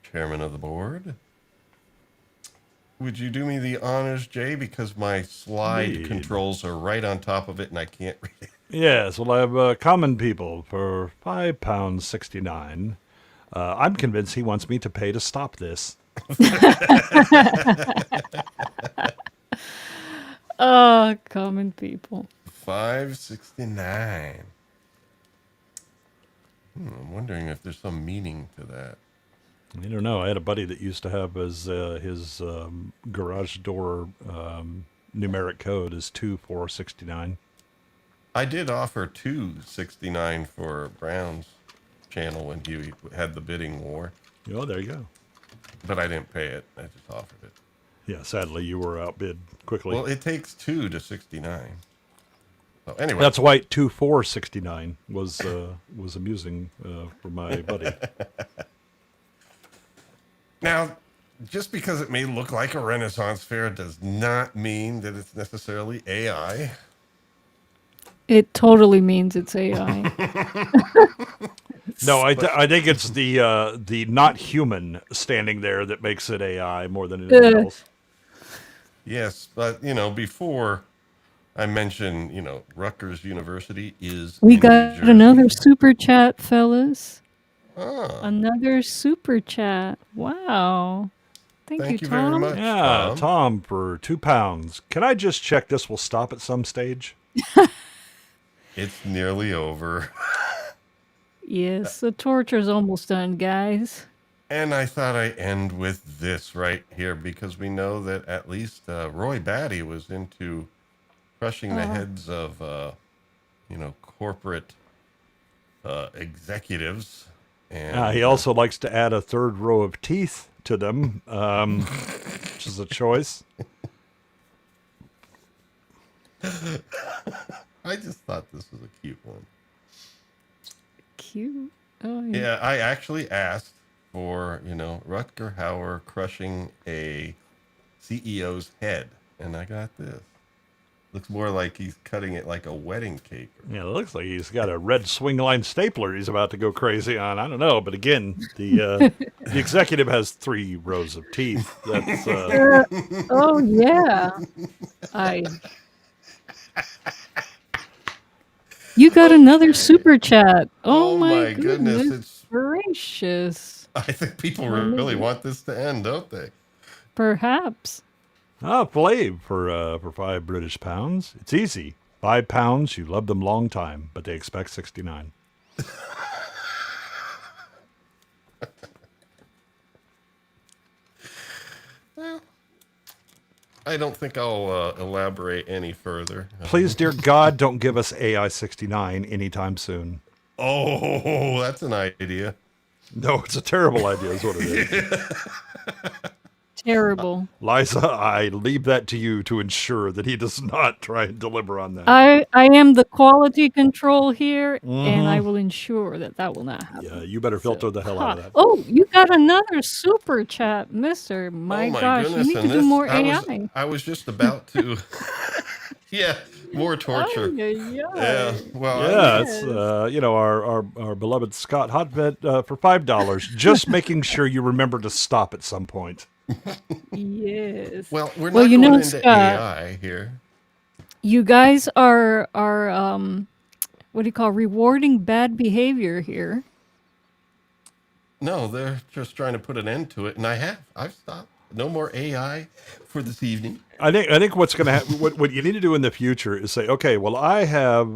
chairman of the board. Would you do me the honors, Jay? Because my slide Indeed. controls are right on top of it and I can't read it. Yes, well, I have common people for £5.69. I'm convinced he wants me to pay to stop this. Common people. $5.69. I'm wondering if there's some meaning to that. I don't know. I had a buddy that used to have as his garage door numeric code is 2469. I did offer $2.69 for Brown's channel when he had the bidding war, Oh, there you go. but I didn't pay it. I just offered it. Yeah, sadly, you were outbid quickly. Well, it takes 2 to 69. So anyway, That's why 2469 was amusing for my buddy. now, just because it may look like a Renaissance fair does not mean that it's necessarily AI. It totally means it's AI. No, I think it's the not human standing there that makes it AI more than anything else. Yes, but before I mentioned, Rutgers University is We in got New Jersey. another super chat, fellas. Ah, Another super chat. Wow. Thank you, very Tom. much. Yeah, Tom for £2. Can I just check this will stop at some stage? It's nearly over. Yes, the torture's almost done, guys. And I thought I'd end with this right here because we know that at least Roy Batty was into crushing the heads of, corporate executives. And He also likes to add a third row of teeth to them, which is a choice. I just thought this was a cute one. Cute. Oh, Yeah, I actually asked for, Rutger Hauer crushing a CEO's head, and I got this. Looks more like he's cutting it like a wedding cake. Yeah, it looks like he's got a red swing line stapler he's about to go crazy on. I don't know, but again, the executive has 3 rows of teeth. That's Oh, yeah. You got another super chat. Oh, my goodness. It's, Gracious. I think people really want this to end, don't they? Perhaps. Flav for 5 British pounds. It's easy. £5, you love them long time, but they expect 69. Well, I don't think I'll elaborate any further. Please, dear God, don't give us AI 69 anytime soon. Oh, that's an idea. No, it's a terrible idea is what it is. Terrible. Liza, I leave that to you to ensure that he does not try and deliver on that. I am the quality control here, and I will ensure that will not happen. Yeah, you better filter the hell out of that. Oh, you got another super chat, mister. My Oh my gosh, goodness, you need and to do this- more I AI. I was just about to Yeah, more torture. Yeah. Well, Yeah, it's our beloved Scott Hotbed for $5, just making sure you remember to stop at some point. Yes. well, we're Well, not you going know, into Scott, AI here. you guys are what do you call rewarding bad behavior here. No, they're just trying to put an end to it, and I've stopped. No more AI for this evening. I think what's going to happen, what you need to do in the future is say, okay, well, I have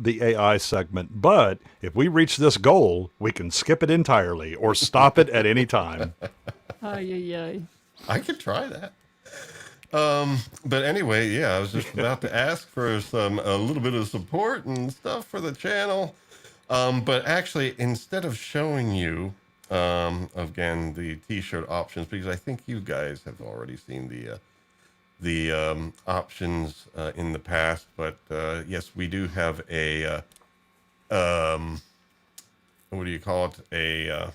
the AI segment, but if we reach this goal, we can skip it entirely or stop it at any time. Ay, ay, ay. I could try that. But anyway, yeah, I was just about to ask for a little bit of support and stuff for the channel. But actually, instead of showing you again the t-shirt options, because I think you guys have already seen the options in the past, but yes, we do have a what do you call it? A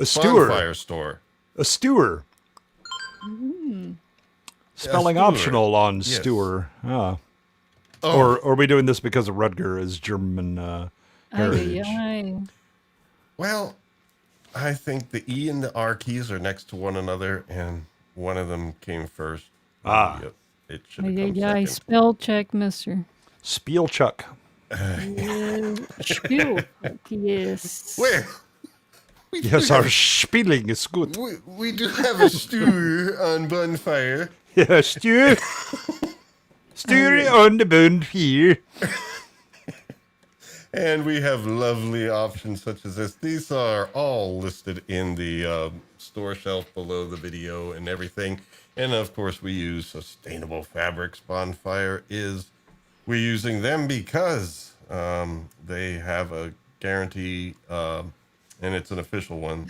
stewer. bonfire store. A stewer. Spelling stewer. optional on Yes. stewer. Ah. Oh, Or are we doing this because of Rutger as German Ay, heritage? ay, ay. well, I think the E and the R keys are next to one another, and one of them came first. Ah. It should have Ay, come ay, ay. second. Spell check, mister. Spielchuck. Yeah. Spiel. Yes. Where? Yes, our spelling is good. We do have a stew on bonfire. Yeah, stew. Stew it on the bonfire. And we have lovely options such as this. These are all listed in the store shelf below the video and everything. And of course, we use sustainable fabrics. Bonfire we're using them because they have a guarantee, and it's an official one,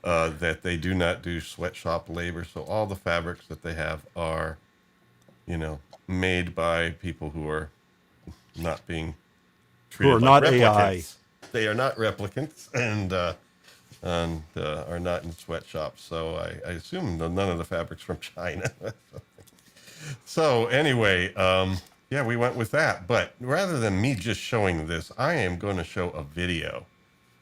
that they do not do sweatshop labor. So all the fabrics that they have are, made by people who are not being treated Who are like not AI. replicants. They are not replicants and are not in sweatshops. So I assume none of the fabrics from China. So anyway, yeah, we went with that. But rather than me just showing this, I am going to show a video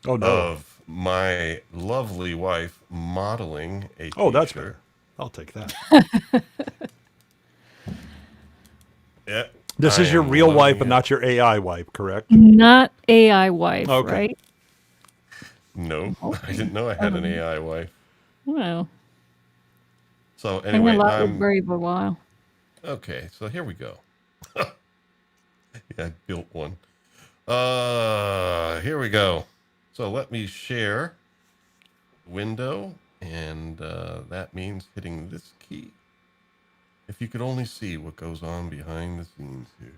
Oh, no. of my lovely wife modeling a Oh, that's t-shirt. better. I'll take that. Yeah, This I is your am real loving wife and it. not your AI wife, correct? Not AI wife, Okay. right? No, I didn't know I had an AI wife. Well, So hang anyway, a lot with Brave a while. okay, so here we go. Yeah, I built one. Here we go. So let me share window, and that means hitting this key. If you could only see what goes on behind the scenes here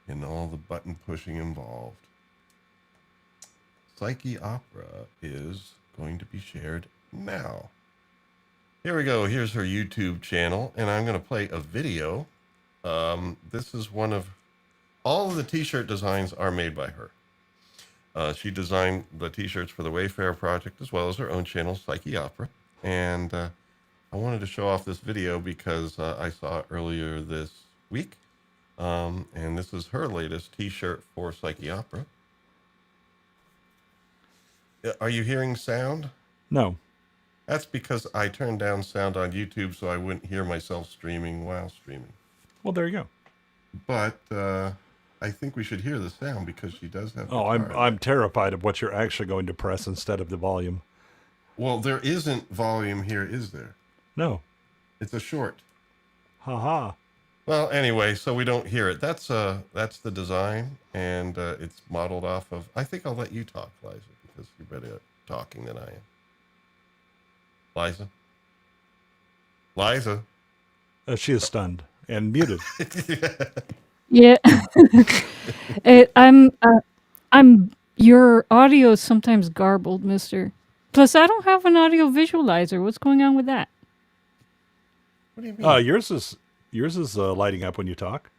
and all the button pushing involved. Psyche Opera is going to be shared now. Here we go. Here's her YouTube channel, and I'm going to play a video. This is all of the t-shirt designs are made by her. She designed the t-shirts for the Wayfarer project as well as her own channel, Psyche Opera. And I wanted to show off this video because I saw it earlier this week. And this is her latest t-shirt for Psyche Opera. Are you hearing sound? No. That's because I turned down sound on YouTube so I wouldn't hear myself streaming while streaming. Well, there you go. But I think we should hear the sound because she does have. Oh, guitar. I'm terrified of what you're actually going to press instead of the volume. Well, there isn't volume here, is there? No. It's a short. Ha. Well, anyway, so we don't hear it. That's the design, and it's modeled off of. I think I'll let you talk, Liza, because you're better at talking than I am. Liza. She is stunned and muted. Yeah. Your audio is sometimes garbled, mister. Plus, I don't have an audio visualizer. What's going on with that? What do you mean? Yours is lighting up when you talk.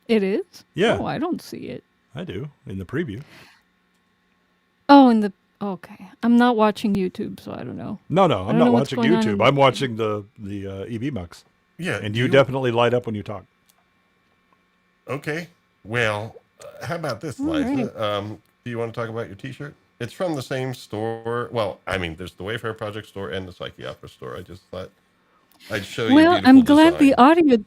It is? Yeah. Oh, I don't see it. I do in the preview. Oh, okay. I'm not watching YouTube, so I don't know. No, I I'm don't not know what's watching going on YouTube. in- I'm watching the EV Mux. Yeah. And you definitely light up when you talk. Okay. Well, how about this, All Liza? right. Do you want to talk about your T-shirt? It's from the same store. Well, I mean, there's the Wayfair Project store and the Psyche Opera store. I just thought I'd show you a Well, beautiful I'm glad the design. audio.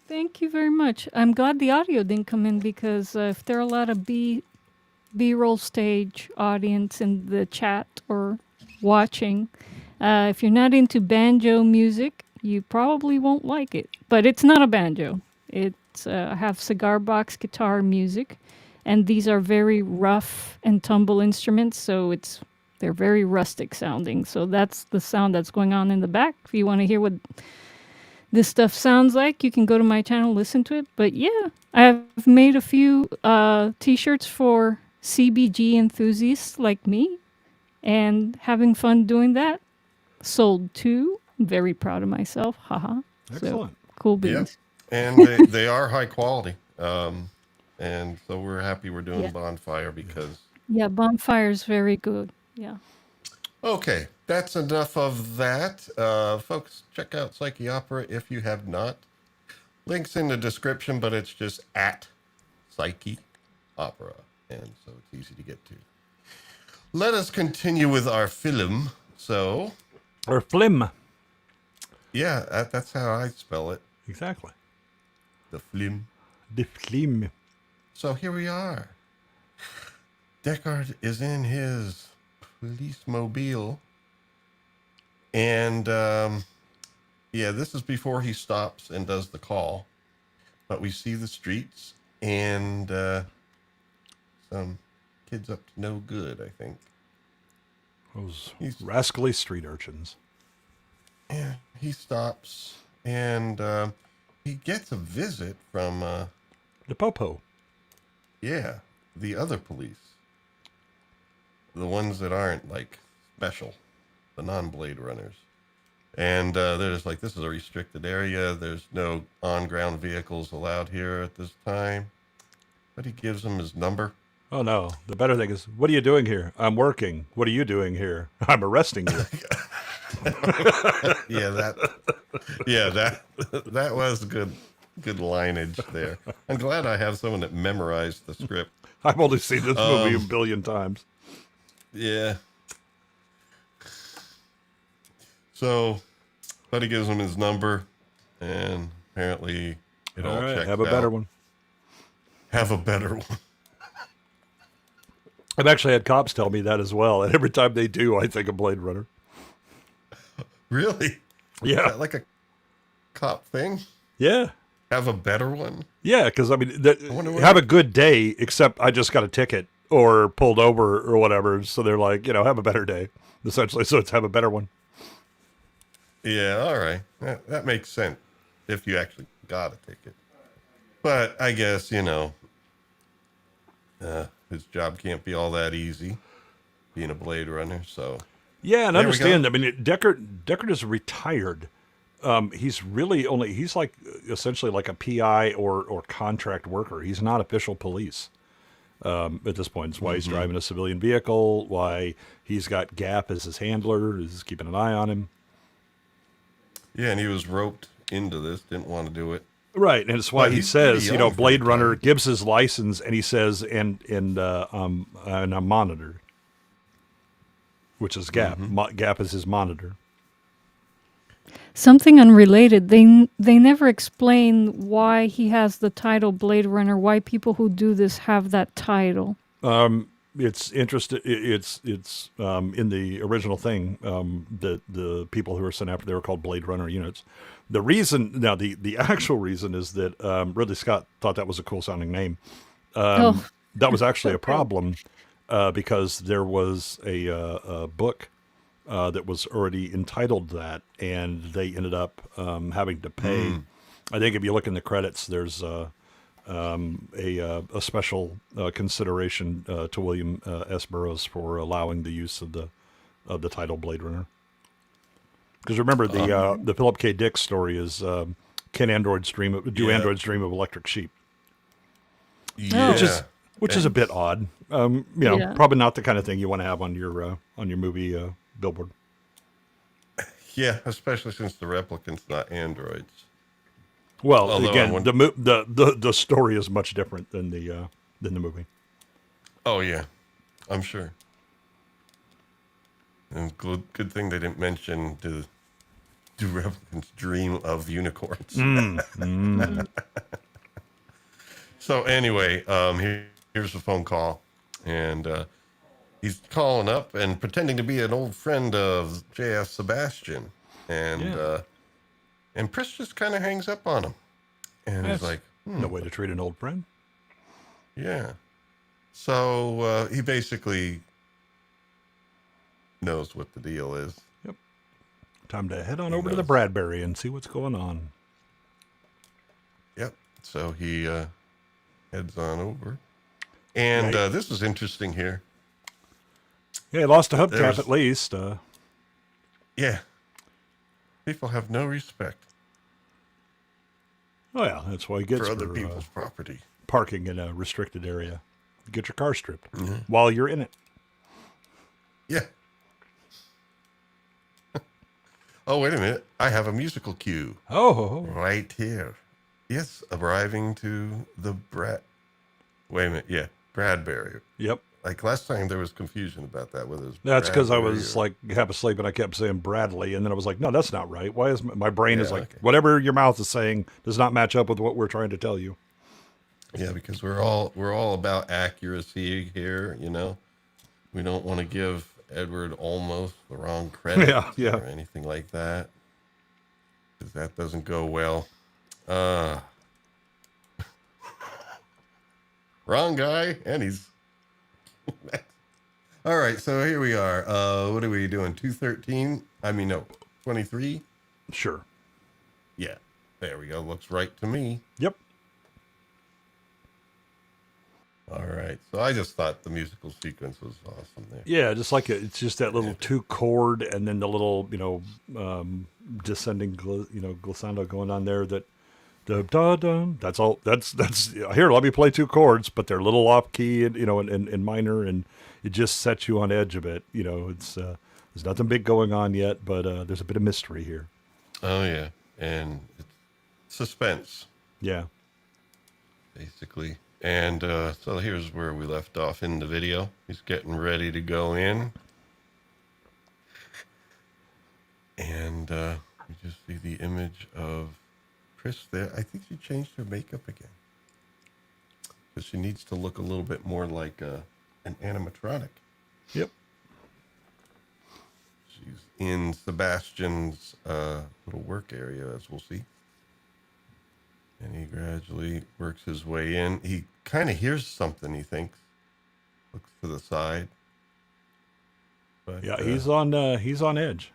Thank you very much. I'm glad the audio didn't come in because if there are a lot of B-roll stage audience in the chat or watching, if you're not into banjo music, you probably won't like it. But it's not a banjo. It's I have cigar box guitar music, and these are very rough and tumble instruments, so they're very rustic sounding. So that's the sound that's going on in the back. If you want to hear what this stuff sounds like, you can go to my channel, listen to it. But yeah, I've made a few t-shirts for CBG enthusiasts like me, and having fun doing that. Sold 2. I'm very proud of myself. Haha. Excellent. So, cool Yep. beans. And they are high quality. And so we're happy we're doing Yeah. Bonfire because... Yeah, Bonfire's very good. Yeah. Okay, that's enough of that. Folks, check out Psyche Opera if you have not. Links in the description, but it's just at Psyche Opera. And so it's easy to get to. Let us continue with our film. So, Or flim. yeah, that's how I spell it. Exactly. The film. The flim. So here we are. Deckard is in his police mobile. And, yeah, this is before he stops and does the call. But we see the streets and some kids up to no good, I think. Those He's- rascally street urchins. Yeah, he stops and he gets a visit from, The Popo. yeah, the other police. The ones that aren't, like, special. The non-Blade Runners. And they're just like, this is a restricted area. There's no on-ground vehicles allowed here at this time. But he gives them his number. Oh, no. The better thing is, what are you doing here? I'm working. What are you doing here? I'm arresting you. Yeah, that was good lineage there. I'm glad I have someone that memorized the script. I've only seen this movie a billion times. Yeah. So, Buddy gives him his number, and apparently it all checks have a out. better one. Have a better one. I've actually had cops tell me that as well, and every time they do, I think of Blade Runner. Really? Is Yeah. that like a cop thing? Yeah. Have a better one? Yeah, because, I mean, wonder what have a good day, except I just got a ticket or pulled over or whatever, so they're like, have a better day, essentially, so it's have a better one. Yeah, all right. That makes sense if you actually got a ticket. But I guess, his job can't be all that easy, being a Blade Runner, so... Yeah, and There we understand, go. I mean, Deckard is retired. He's like essentially like a PI or contract worker. He's not official police at this point. It's why he's driving a civilian vehicle, why he's got Gap as his handler, is keeping an eye on him. Yeah, and he was roped into this, didn't want to do it. Right, and it's why Well, he he's pretty says, young for Blade the Runner time. gives his license, and he says, and I'm monitored, which is Gap. Gap is his monitor. Something unrelated. They never explain why he has the title Blade Runner. Why people who do this have that title. It's interesting. It's in the original thing that the people who were sent after, they were called Blade Runner units. The reason, now the actual reason is that Ridley Scott thought that was a cool sounding name. That was actually a problem because there was a book that was already entitled that, and they ended up having to pay. I think if you look in the credits, there's a special consideration to William S. Burroughs for allowing the use of the title Blade Runner. Because remember, the Philip K. Dick story is can androids dream of, do Yeah. androids dream of electric sheep? Yeah. Which is a bit odd. Yeah. Probably not the kind of thing you want to have on your movie billboard. Yeah, especially since the replicants not androids. Well, Although I again, wonder- the story is much different than the movie. Oh yeah, I'm sure. And good thing they didn't mention do replicants dream of unicorns. So anyway, here's a phone call, and he's calling up and pretending to be an old friend of J.F. Sebastian, and Priss just kind of hangs up on him, and That's he's like, no way to treat an old friend. yeah. So he basically knows what the deal is. Yep. Time to head on He over to the knows. Bradbury and see what's going on. Yep. So he heads on over, and Yeah, this is interesting here. Yeah, he lost a hubcap There's- at least. Yeah. People have no respect Oh yeah, that's why he gets for other for, people's property. parking in a restricted area. Get your car stripped Mm-hmm. while you're in it. Yeah. Oh, wait a minute. I have a musical cue Oh, right here. Yes, arriving to the Wait a minute. Yeah, Bradbury. yep. Like last time, there was confusion about that. Whether it was That's because I Bradbury was or- like half asleep and I kept saying Bradley, and then I was like, no, that's not right. Why is my brain is Yeah, like okay. whatever your mouth is saying does not match up with what we're trying to tell you. Yeah, because we're all about accuracy here. You know, we don't want to give Edward almost the wrong credit, Yeah. or anything like that, because that doesn't go well. Wrong guy, and he's all right. So here we are. What are we doing? 213. I mean, no, 23. Sure. Yeah, there we go. Looks right to me. Yep. All right. So I just thought the musical sequence was awesome there. Yeah, just like it's just that little 2-chord and then the little, descending, glissando going on there that the da dum. That's all. That's here. Let me play 2 chords, but they're a little off key and in minor, and it just sets you on edge a bit. It's there's nothing big going on yet, but there's a bit of mystery here. Oh yeah, and it's suspense Yeah. basically. And so here's where we left off in the video. He's getting ready to go in, and we just see the image of Priss there. I think she changed her makeup again because she needs to look a little bit more like an animatronic. Yep. She's in Sebastian's little work area, as we'll see. And he gradually works his way in. He kind of hears something, he thinks. Looks to the side. But, Yeah, he's on edge.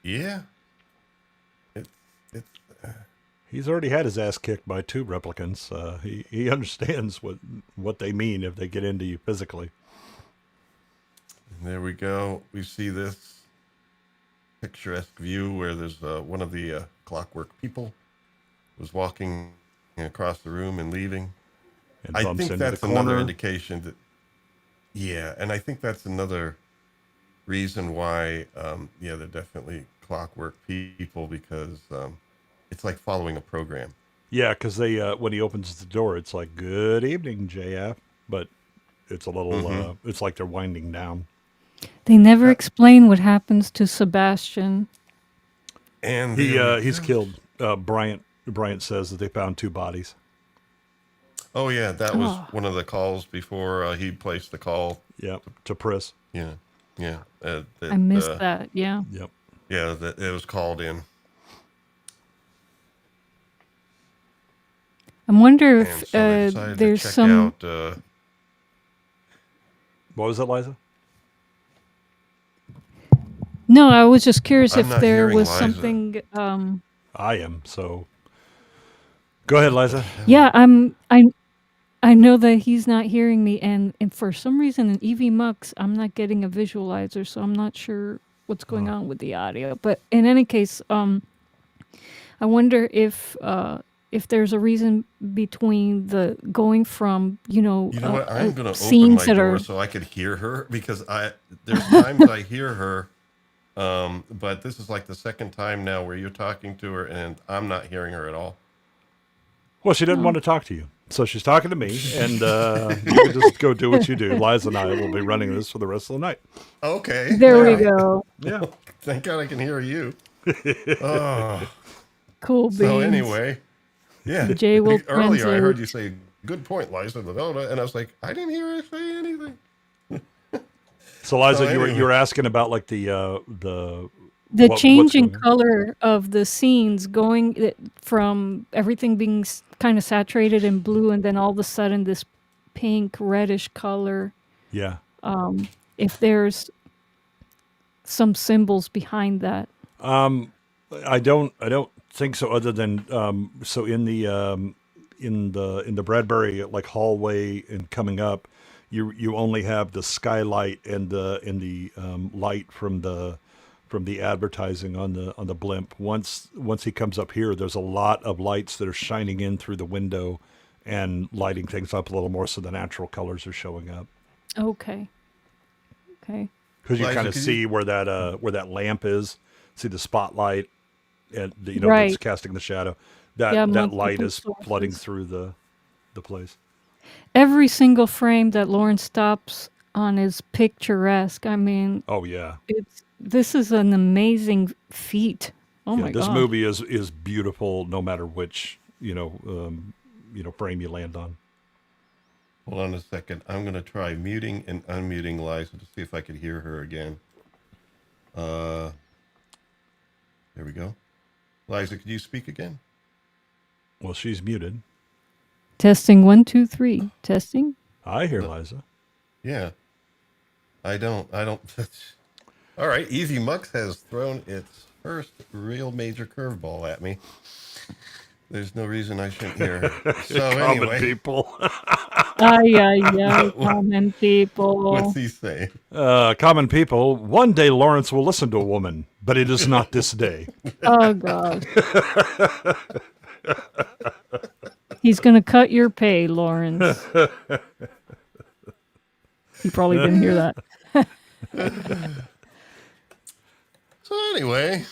Yeah. It's He's already had his ass kicked by 2 replicants. He understands what they mean if they get into you physically. there we go. We see this picturesque view where there's one of the clockwork people was walking across the room and leaving. And I bumps think into that's the another corner. indication that, yeah, and I think that's another reason why, they're definitely clockwork people, because it's like following a program. Yeah, because they when he opens the door, it's like "Good evening, JF," but it's a little. It's like they're winding down. They never explain what happens to Sebastian. And He's killed. Bryant says that they found 2 bodies. Oh yeah, that was Oh. one of the calls before he placed the call. Yeah, to Priss. Yeah. I missed that. Yeah. Yep. Yeah, that it was called in. I wonder And if so they decided to there's check some. out. What was it, Liza? No, I was just curious I'm if not there hearing was Liza. something. I am. So, go ahead, Liza. Yeah, I know that he's not hearing me, and for some reason in EV Mux, I'm not getting a visualizer, so I'm not sure what's going on with the audio. But in any case, I wonder if there's a reason between the going from You know what? I'm going to open scenes my that door are so I could hear her, because there's times I hear her But this is like the second time now where you're talking to her and I'm not hearing her at all. Well, she didn't want to talk to you, so she's talking to me, and you can just go do what you do. Liza and I will be running this for the rest of the night. Okay. There all we right. go. Yeah. Thank God I can hear you. Oh, Cool beans. so anyway, yeah. Jay will Earlier I heard translate. you say, "Good point, Liza," and I was like, I didn't hear her say anything. So, Liza, So you anyway. were asking about like the The what's change in going on? color of the scenes going from everything being kind of saturated in blue and then all of a sudden this pink reddish color, Yeah. if there's some symbols behind that. I don't think so. Other than so in the Bradbury like hallway and coming up, you only have the skylight and the light from the advertising on the blimp. Once he comes up here, there's a lot of lights that are shining in through the window and lighting things up a little more, so the natural colors are showing up. Okay. Because you Liza, kind of could see you- where that lamp is, see the spotlight, and that's Right. casting the shadow. Yeah, That light multiple is flooding sources. through the place. Every single frame that Lawrence stops on is picturesque. I mean, Oh yeah, this is an amazing feat. Oh yeah. my This god. movie is beautiful, no matter which frame you land on. Hold on a second. I'm going to try muting and unmuting Liza to see if I could hear her again. There we go. Liza, could you speak again? Well, she's muted. Testing 1 2 3. Testing. I hear No. Liza. Yeah. I don't. All right. Easy Mux has thrown its first real major curveball at me. There's no reason I shouldn't hear her. So Common anyway, people. Common people. what's he saying? Common people. One day Lawrence will listen to a woman, but it is not this day. Oh god. He's gonna cut your pay, Lawrence. You probably didn't hear that. So anyway,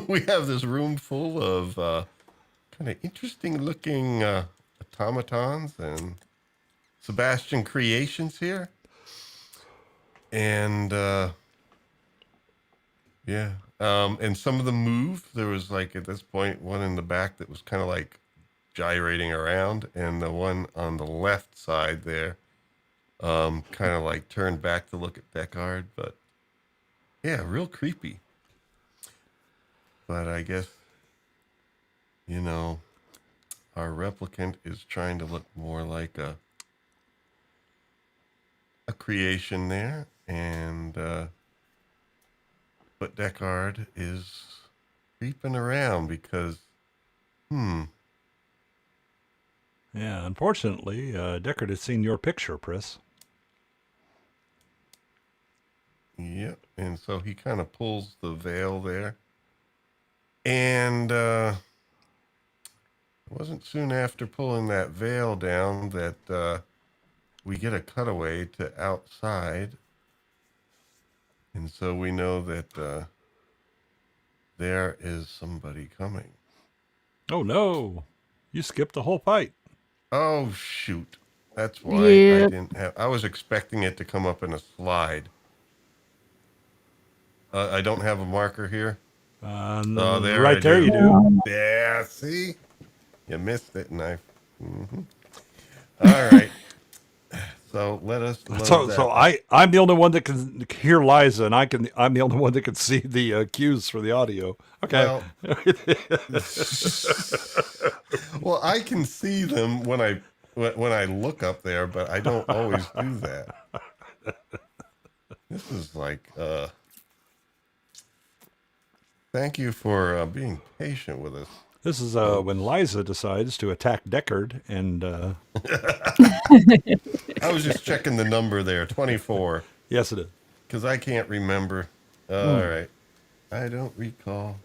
we have this room full of kind of interesting looking automatons and Sebastian creations here. And yeah. And some of them move. There was like at this point one in the back that was kind of like gyrating around, and the one on the left side there kind of like turned back to look at Deckard, but yeah, real creepy. But I guess, our replicant is trying to look more like a creation there, and but Deckard is creeping around because, Yeah, unfortunately, Deckard has seen your picture, Priss. yep, and so he kind of pulls the veil there, and it wasn't soon after pulling that veil down that we get a cutaway to outside. And so we know that there is somebody coming. Oh no, you skipped the whole fight. Oh, shoot. That's why I Yep. didn't have... I was expecting it to come up in a slide. I don't have a marker here. Oh, there right I there do. you do. Yeah, see? You missed it, and I... All right. So let us load So that. I'm the only one that can hear Liza, and I'm the only one that can see the cues for the audio. Okay. Well, well, I can see them when I look up there, but I don't always do that. This is like, thank you for being patient with us. This is when Liza decides to attack Deckard, and I was just checking the number there, 24, yes, it is. because I can't remember. All right. I don't recall.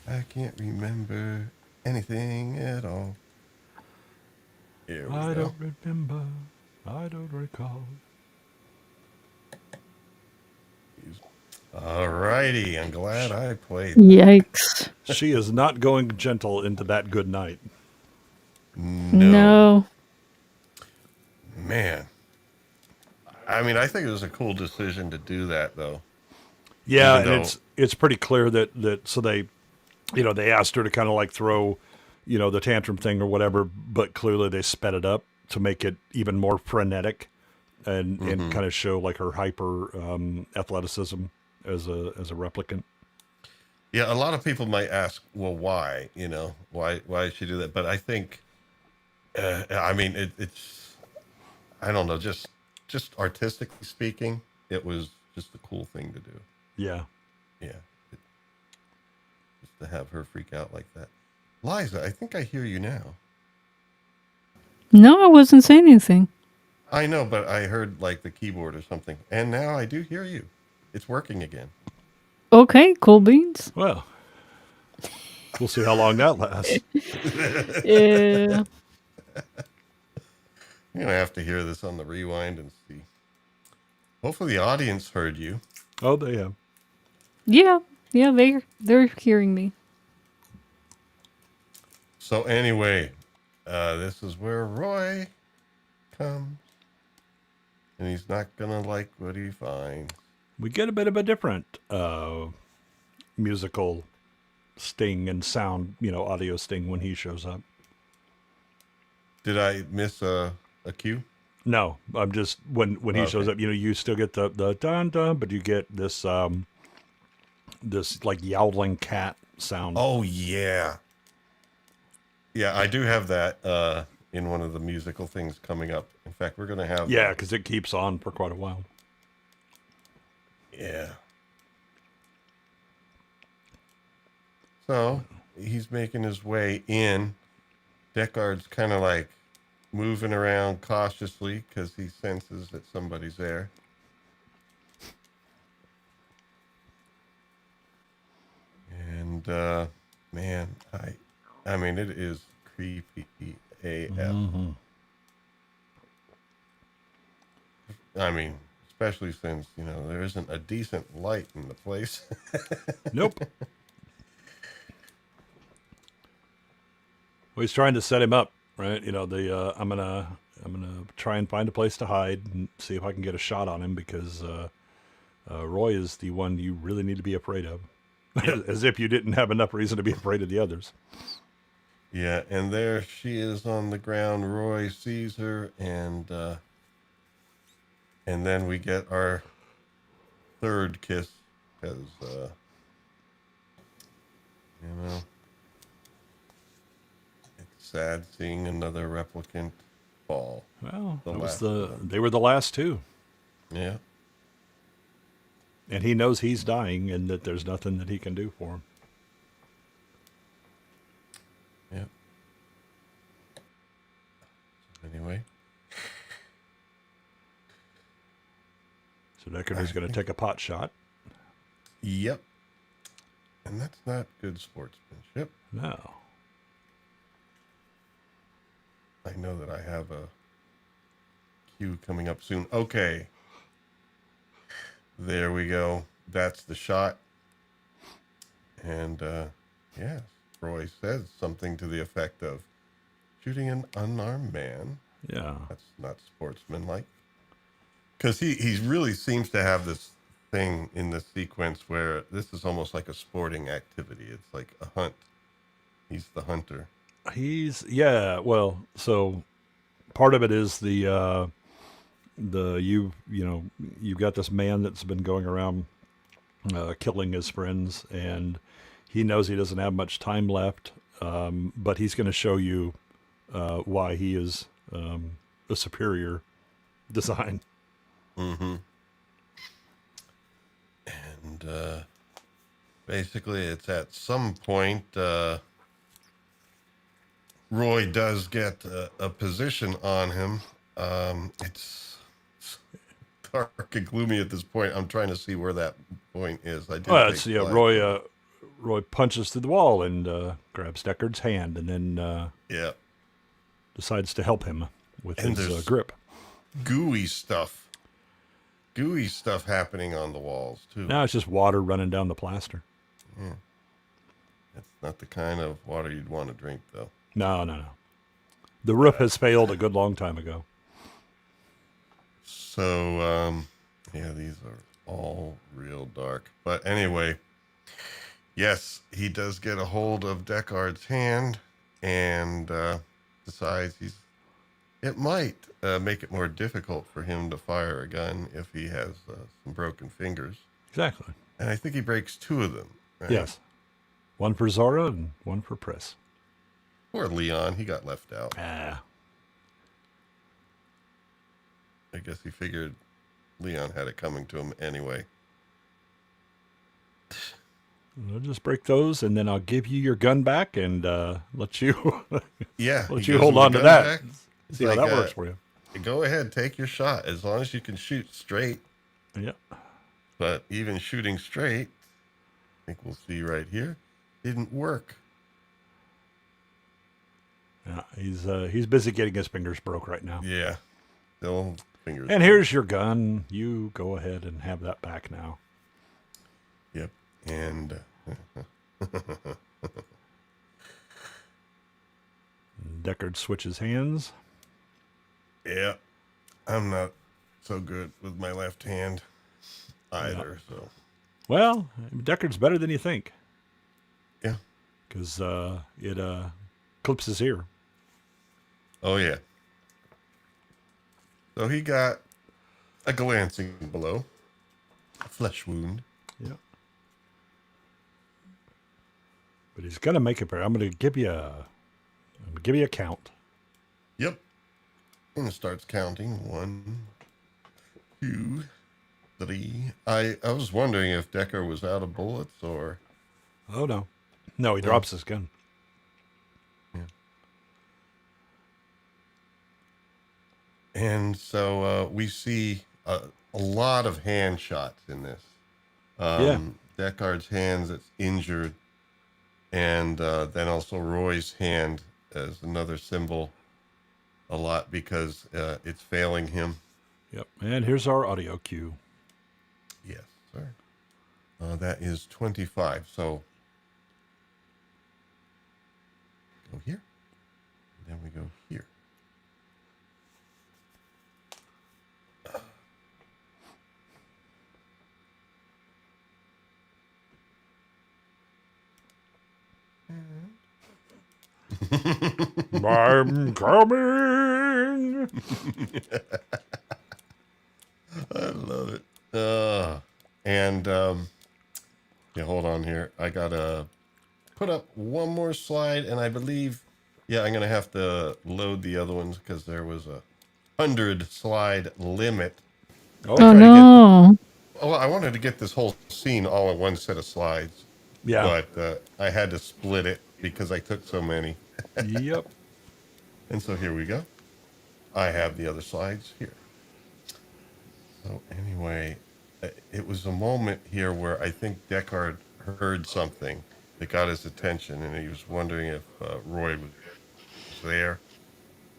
I can't remember anything at all. Here we I go. don't remember. I don't recall. All righty. I'm glad I played. Yikes. She is not going gentle into that good night. No. Man. I mean, I think it was a cool decision to do that, though. Yeah, Even and though- it's pretty clear that so they, they asked her to kind of like throw, the tantrum thing or whatever, but clearly they sped it up to make it even more frenetic, and kind of show like her hyper athleticism as a replicant. Yeah, a lot of people might ask, well, why? Why did she do that? But I think, I mean, it's, I don't know, just artistically speaking, it was just a cool thing to do. Yeah. Yeah, just to have her freak out like that. Liza, I think I hear you now. No, I wasn't saying anything. I know, but I heard like the keyboard or something, and now I do hear you. It's working again. Okay, cool beans. Well, we'll see how long that lasts. Yeah. You're gonna have to hear this on the rewind and see. Hopefully, the audience heard you. Oh, they have. Yeah, they're hearing me. So anyway, this is where Roy comes, and he's not gonna like what he finds. We get a bit of a different musical sting and sound, audio sting when he shows up. Did I miss a cue? No, I'm just when he shows Okay. up, you still get the dun dun, but you get this this like yowling cat sound. Oh yeah, yeah. I do have that in one of the musical things coming up. In fact, we're gonna have Yeah, because it keeps on for quite a while. Yeah. So he's making his way in. Deckard's kind of like moving around cautiously because he senses that somebody's there. And man, I mean, it is creepy AF. Mm-hmm. I mean, especially since there isn't a decent light in the place. Nope. Well, he's trying to set him up, right? I'm gonna try and find a place to hide and see if I can get a shot on him because Roy is the one you really need to be afraid of, as if you didn't have enough reason to be afraid of the others. Yeah, and there she is on the ground. Roy sees her, and then we get our third kiss, because it's sad seeing another replicant fall. Well, The that was last one. they were the last two, Yeah, and he knows he's dying and that there's nothing that he can do for him. yeah. Anyway, So Deckard is going to take a pot shot. yep. And that's not good sportsmanship. No. I know that I have a cue coming up soon. Okay. There we go. That's the shot. And, yes, Roy says something to the effect of shooting an unarmed man. Yeah. That's not sportsmanlike. Because he really seems to have this thing in the sequence where this is almost like a sporting activity. It's like a hunt. He's the hunter. Well, so part of it is you've got this man that's been going around killing his friends, and he knows he doesn't have much time left, but he's going to show you why he is a superior design. Mm-hmm. And basically, it's at some point Roy does get a position on him. It's dark and gloomy at this point. I'm trying to see where that point is. I did. It's Roy punches through the wall and grabs Deckard's hand, and then yeah, decides to help him with And his there's- grip. gooey stuff gooey stuff happening on the walls too. Now it's just water running down the plaster. Yeah. That's not the kind of water you'd want to drink, though. No. The roof has failed a good long time ago. So, yeah, these are all real dark. But anyway, yes, he does get a hold of Deckard's hand and decides it might make it more difficult for him to fire a gun if he has some broken fingers. Exactly. And I think he breaks 2 of them. Right? Yes. One for Zora and one for Priss. Poor Leon, he got left out. Ah. I guess he figured Leon had it coming to him anyway. I'll just break those, and then I'll give you your gun back and let you Yeah. let he you gives hold him the on to gun that. back. See It's how like, that works for you. Go ahead, take your shot, as long as you can shoot straight. Yeah. But even shooting straight, I think we'll see right here, didn't work. Yeah, he's busy getting his fingers broke right now. Yeah. Still fingers. And here's your gun. You go ahead and have that back now. Yep. And Deckard switches hands. yeah, I'm not so good with my left hand either. So Well, Deckard's better than you think, yeah. because it clips his ear. Oh yeah. So he got a glancing blow, a flesh wound. Yeah. But he's gonna make it better. I'm gonna give you a count. Yep. And it starts counting. 1, 2, 3. I was wondering if Deckard was out of bullets or. Oh no, he drops his gun. Yeah. And so we see a lot of hand shots in this. Deckard's hands that's injured, and then also Roy's hand as another symbol a lot because it's failing him. Yep. And here's our audio cue. Yes, sir. That is 25. So go here. And then we go here. I'm coming. I love it. And yeah, hold on here. I gotta put up one more slide, and I believe, yeah, I'm gonna have to load the other ones because there was a 100 slide limit. Oh no. Oh, I wanted to get this whole scene all in one set of slides. Yeah. But I had to split it because I took so many. Yep. And so here we go. I have the other slides here. So anyway, it was a moment here where I think Deckard heard something that got his attention, and he was wondering if Roy was there.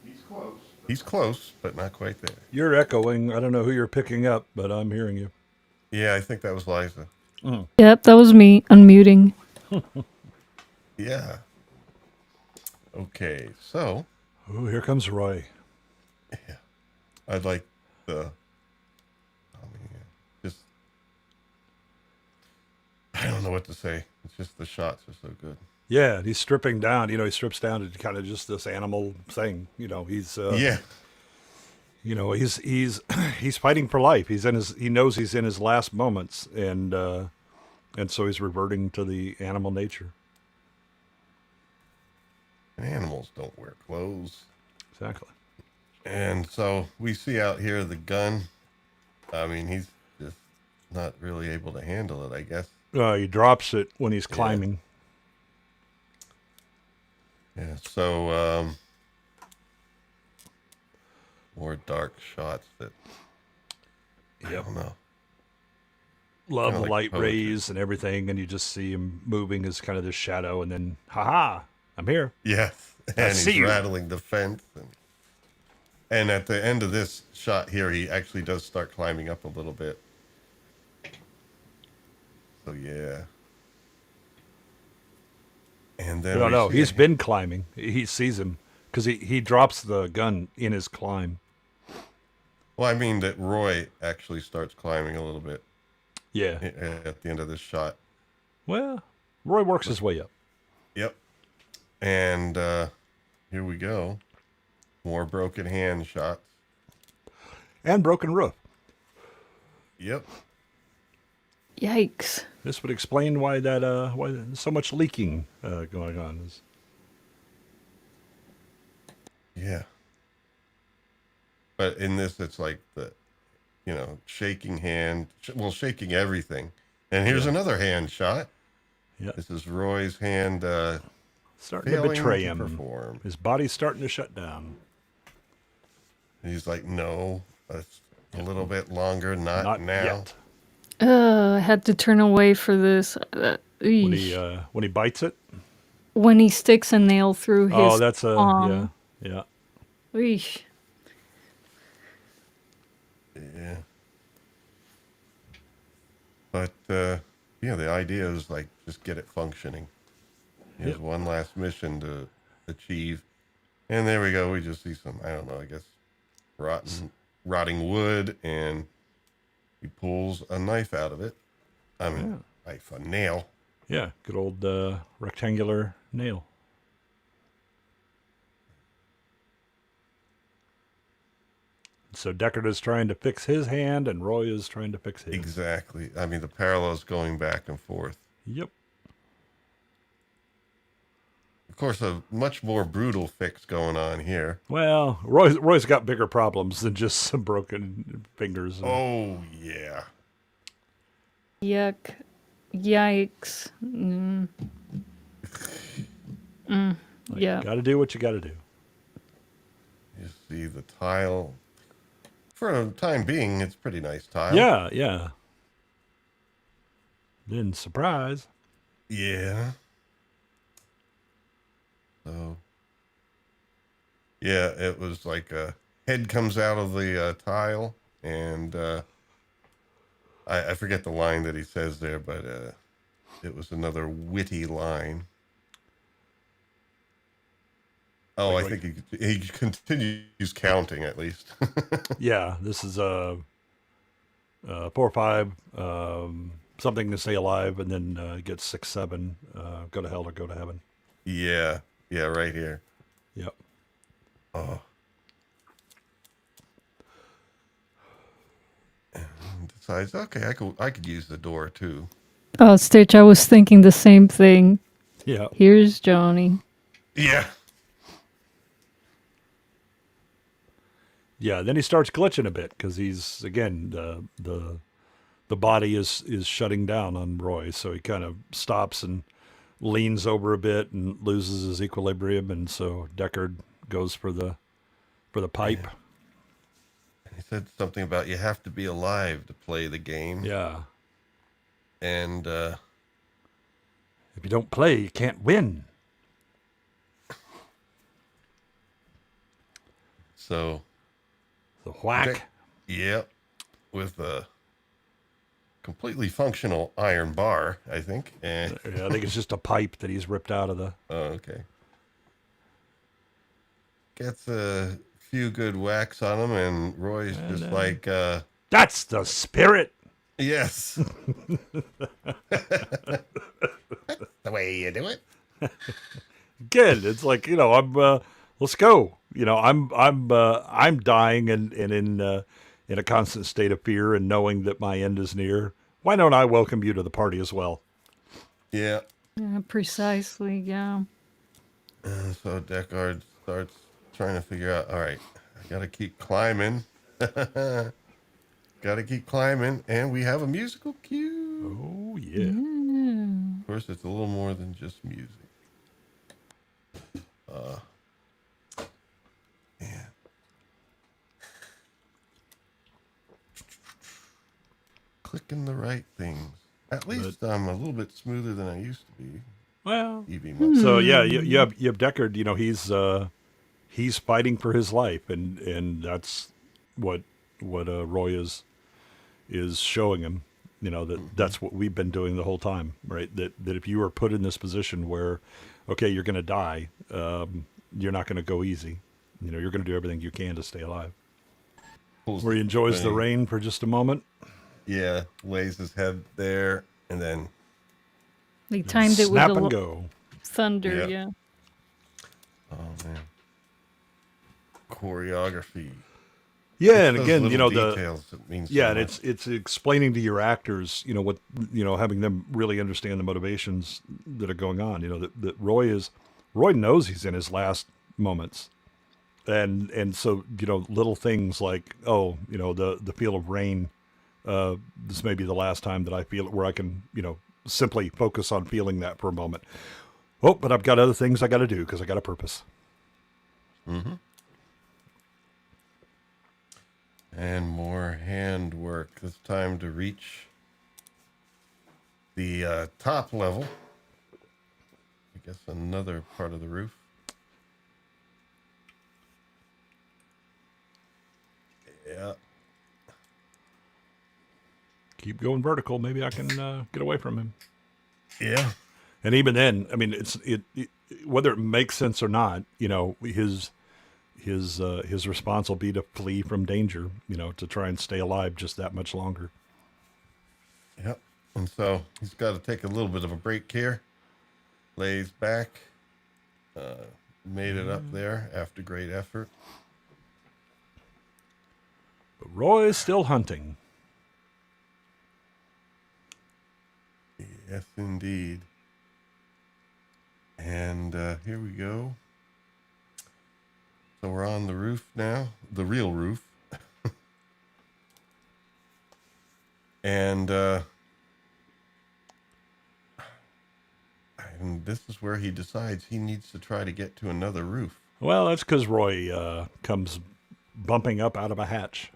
He's close. He's close, but not quite there. You're echoing. I don't know who you're picking up, but I'm hearing you. Yeah, I think that was Liza. Yep, that was me unmuting. Yeah. Okay, so Oh, here comes Roy. yeah, I'd like the. I mean, just I don't know what to say. It's just the shots are so good. Yeah, he's stripping down. He strips down to kind of just this animal thing. He's Yeah. He's he's fighting for life. He knows he's in his last moments, and so he's reverting to the animal nature. And animals don't wear clothes. Exactly. And so we see out here the gun. I mean, he's just not really able to handle it, I guess. He drops it when he's climbing. Yeah, so more dark shots that I don't know. Love Kinda the like light poetry. rays and everything, and you just see him moving as kind of this shadow, and then, ha-ha, I'm here. Yes, and see he's you. rattling the fence. And And at the end of this shot here, he actually does start climbing up a little bit. So yeah. And then No, he's been climbing. He sees him because he drops the gun in his climb. Well, I mean that Roy actually starts climbing a little bit. Yeah. At the end of this shot. Well, Roy works his way up. Yep. And here we go. More broken hand shots. And broken roof. Yep. Yikes. This would explain why why there's so much leaking going on. Yeah. But in this, it's like the, shaking hand, shaking everything. And here's another hand shot. Yeah. This is Roy's hand starting to betray him. Perform. His body's starting to shut down. He's like, no, a little bit longer, not now. Yet. I had to turn away for this. When he bites it. When he sticks a nail through his Oh, that's palm. yeah. Eesh. Yeah. But the idea is like just get it functioning. Here's one last mission to achieve. And there we go. We just see some, I don't know, I guess rotting wood, and he pulls a knife out of it. A nail. Yeah, good old rectangular nail. So Deckard is trying to fix his hand, and Roy is trying to fix his. Exactly. I mean, the parallels going back and forth. Yep. Of course, a much more brutal fix going on here. Well, Roy's got bigger problems than just some broken fingers. Oh, yeah. Yuck. Yikes. Yeah. Got to do what you got to do. You see the tile. For a time being, it's pretty nice tile. Yeah. Then surprise. Yeah. So, yeah, it was like a head comes out of the tile, and I forget the line that he says there, but it was another witty line. Oh, I think he continues counting at least. Yeah, this is 4 or 5, something to stay alive, and then get 6, 7, go to hell or go to heaven. Yeah, right here. Yep. Oh. And decides, okay, I could use the door too. Oh, Stitch, I was thinking the same thing. Yeah. Here's Johnny. Yeah. Yeah, then he starts glitching a bit because he's, again, the body is shutting down on Roy, so he kind of stops and leans over a bit and loses his equilibrium, and so Deckard goes for the pipe. Yeah. And he said something about you have to be alive to play the game. Yeah. And if you don't play, you can't win. So The whack. Yep. With a completely functional iron bar, I think. And Yeah, I think it's just a pipe that he's ripped out of the... oh, okay. Gets a few good whacks on him, and Roy's just like... That's the spirit! Yes. That's the way you do it. Again, it's like, I'm... let's go. I'm dying and in a constant state of fear and knowing that my end is near. Why don't I welcome you to the party as well? Yeah. Precisely, yeah. So Deckard starts trying to figure out, all right, I got to keep climbing. Got to keep climbing. And we have a musical cue. Oh, yeah. Of course, it's a little more than just music. Yeah. Clicking the right things. At least I'm a little bit smoother than I used to be. Well, Even so yeah, you have Deckard. he's fighting for his life, and that's what Roy is showing him. That's what we've been doing the whole time, right? That if you are put in this position where, okay, you're going to die, you're not going to go easy. You're going to do everything you can to stay alive. Where he enjoys the rain for just a moment. Yeah, lays his head there, and then They timed it with snap the and go. thunder, Yep. yeah. oh man, choreography. Yeah, and Those again, little the details that mean so yeah, and much. it's explaining to your actors, what having them really understand the motivations that are going on. That Roy knows he's in his last moments, and so little things like the feel of rain. This may be the last time that I feel it, where I can simply focus on feeling that for a moment. Oh, but I've got other things I got to do because I got a purpose. Mm-hmm. And more handwork. It's time to reach the top level. I guess another part of the roof. Yeah. Keep going vertical. Maybe I can get away from him. Yeah. And even then, I mean, it whether it makes sense or not, his response will be to flee from danger, to try and stay alive just that much longer. Yep. And so he's got to take a little bit of a break here. Lays back. Made it up there after great effort. But Roy is still hunting. Yes, indeed. And here we go. So we're on the roof now, the real roof. And this is where he decides he needs to try to get to another roof. Well, that's because Roy comes bumping up out of a hatch.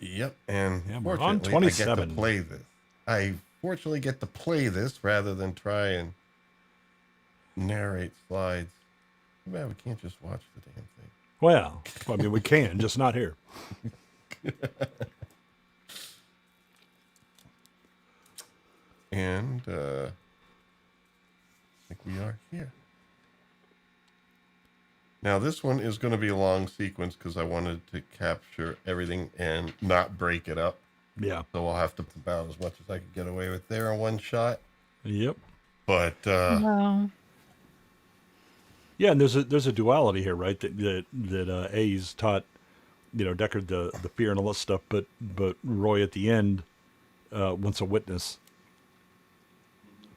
Yep, and Yeah, we're on fortunately, 27. I get to play this. I fortunately get to play this rather than try and narrate slides. Too bad we can't just watch the damn thing. Well, I mean, we can, just not here. And I think we are here. Now, this one is going to be a long sequence because I wanted to capture everything and not break it up. Yeah. So I'll have to put about as much as I could get away with there in one shot. Yep. But Wow. Yeah, and there's a duality here, right? That A's taught, Deckard the fear and all that stuff, but Roy at the end wants a witness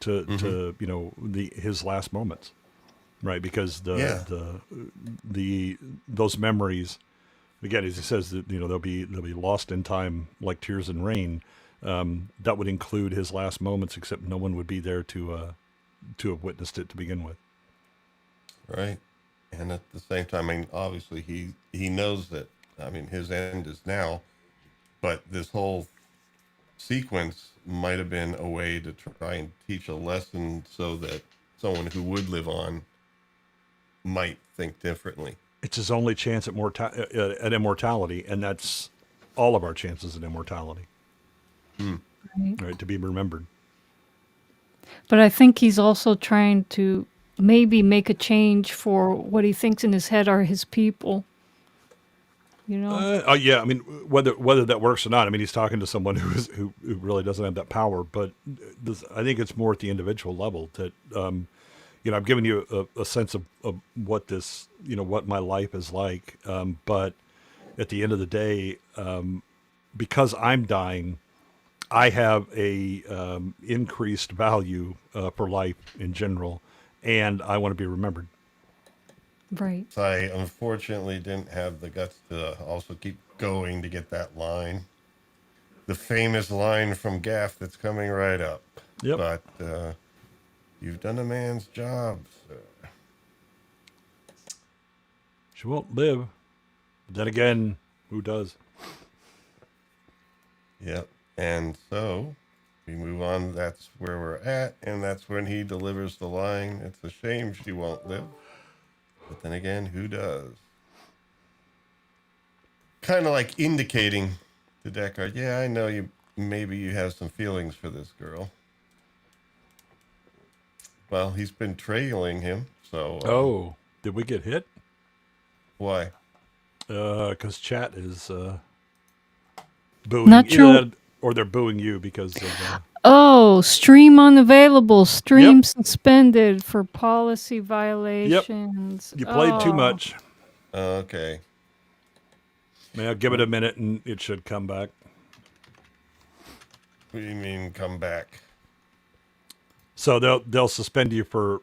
to his last moments, right? Because those memories, again, as he says, that they'll be lost in time like tears in rain. That would include his last moments, except no one would be there to have witnessed it to begin with. right. And at the same time, I mean, obviously he knows that, I mean, his end is now, but this whole sequence might have been a way to try and teach a lesson so that someone who would live on might think differently. It's his only chance at immortality, and that's all of our chances at immortality. Right, to be remembered. But I think he's also trying to maybe make a change for what he thinks in his head are his people. Yeah, I mean, whether that works or not, I mean, he's talking to someone who really doesn't have that power. But I think it's more at the individual level that, I've given you a sense of what this, what my life is like. But at the end of the day, because I'm dying, I have a increased value for life in general, and I want to be remembered. Right. So I unfortunately didn't have the guts to also keep going to get that line. The famous line from Gaff that's coming right up. Yep. But you've done a man's job, sir. She won't live. But then again, who does? Yep. And so we move on. That's where we're at. And that's when he delivers the line. It's a shame she won't live. But then again, who does? Kind of like indicating to Deckard, yeah, I know you. Maybe you have some feelings for this girl. Well, he's been trailing him, so. Oh, did we get hit? Why? Because chat is booing. Not sure. Either that or they're booing you because of. Oh, stream unavailable. Stream suspended for policy violations. You played too Oh. much. Okay. Now give it a minute and it should come back. What do you mean come back? So they'll suspend you for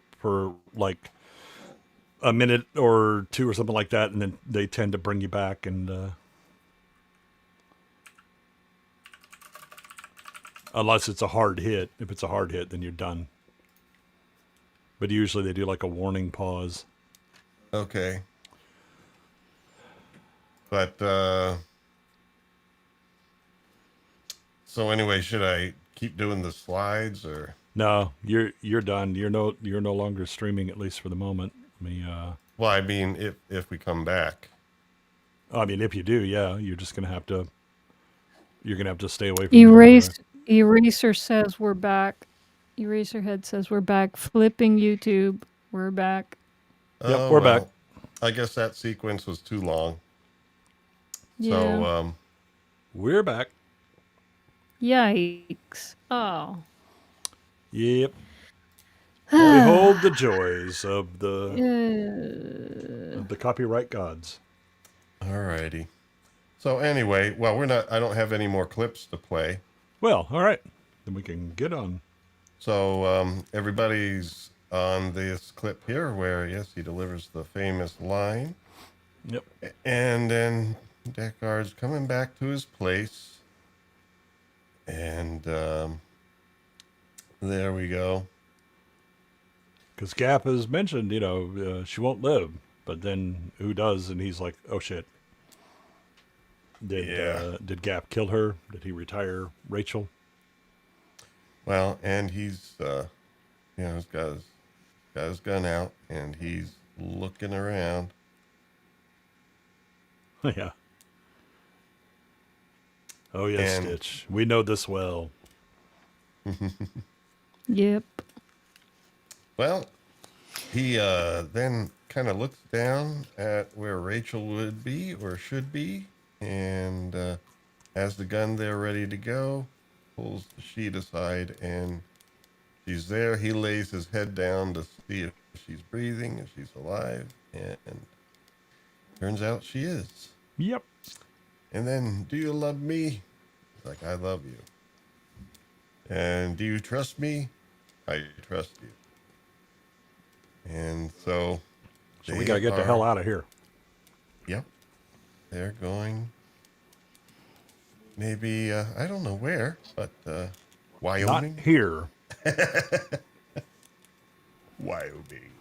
like a minute or two or something like that, and then they tend to bring you back. And unless it's a hard hit, if it's a hard hit, then you're done. But usually they do like a warning pause. Okay. But so anyway, should I keep doing the slides or? No, you're done. You're no longer streaming, at least for the moment. Well, I mean, if we come back. I mean, if you do, yeah, you're just gonna have to. You're gonna have to stay away from Eraser says we're back. Eraserhead says we're back. Flipping YouTube, we're back. Yep, we're back. I guess that sequence was too long. Yeah. So We're back. Yikes. Oh. Yep. Behold the joys of the copyright gods. alrighty. So anyway, well, I don't have any more clips to play. Well, all right. Then we can get on. So everybody's on this clip here where, yes, he delivers the famous line. Yep. And then Deckard's coming back to his place. And there we go. Because Gap has mentioned, she won't live. But then who does? And he's like, oh, shit. Did Gap kill her? Did he retire Rachel? Well, and he's, he's got his gun out, and he's looking around. Yeah. Oh, yes, And- Stitch. We know this well. Yep. Well, he then kind of looks down at where Rachel would be or should be, and has the gun there ready to go, pulls the sheet aside, and she's there. He lays his head down to see if she's breathing, if she's alive, and turns out she is. Yep. And then, do you love me? He's like, I love you. And do you trust me? I trust you. And so So we got to get the hell out of here. Yep. They're going maybe, I don't know where, but Wyoming? Not here. Wyoming.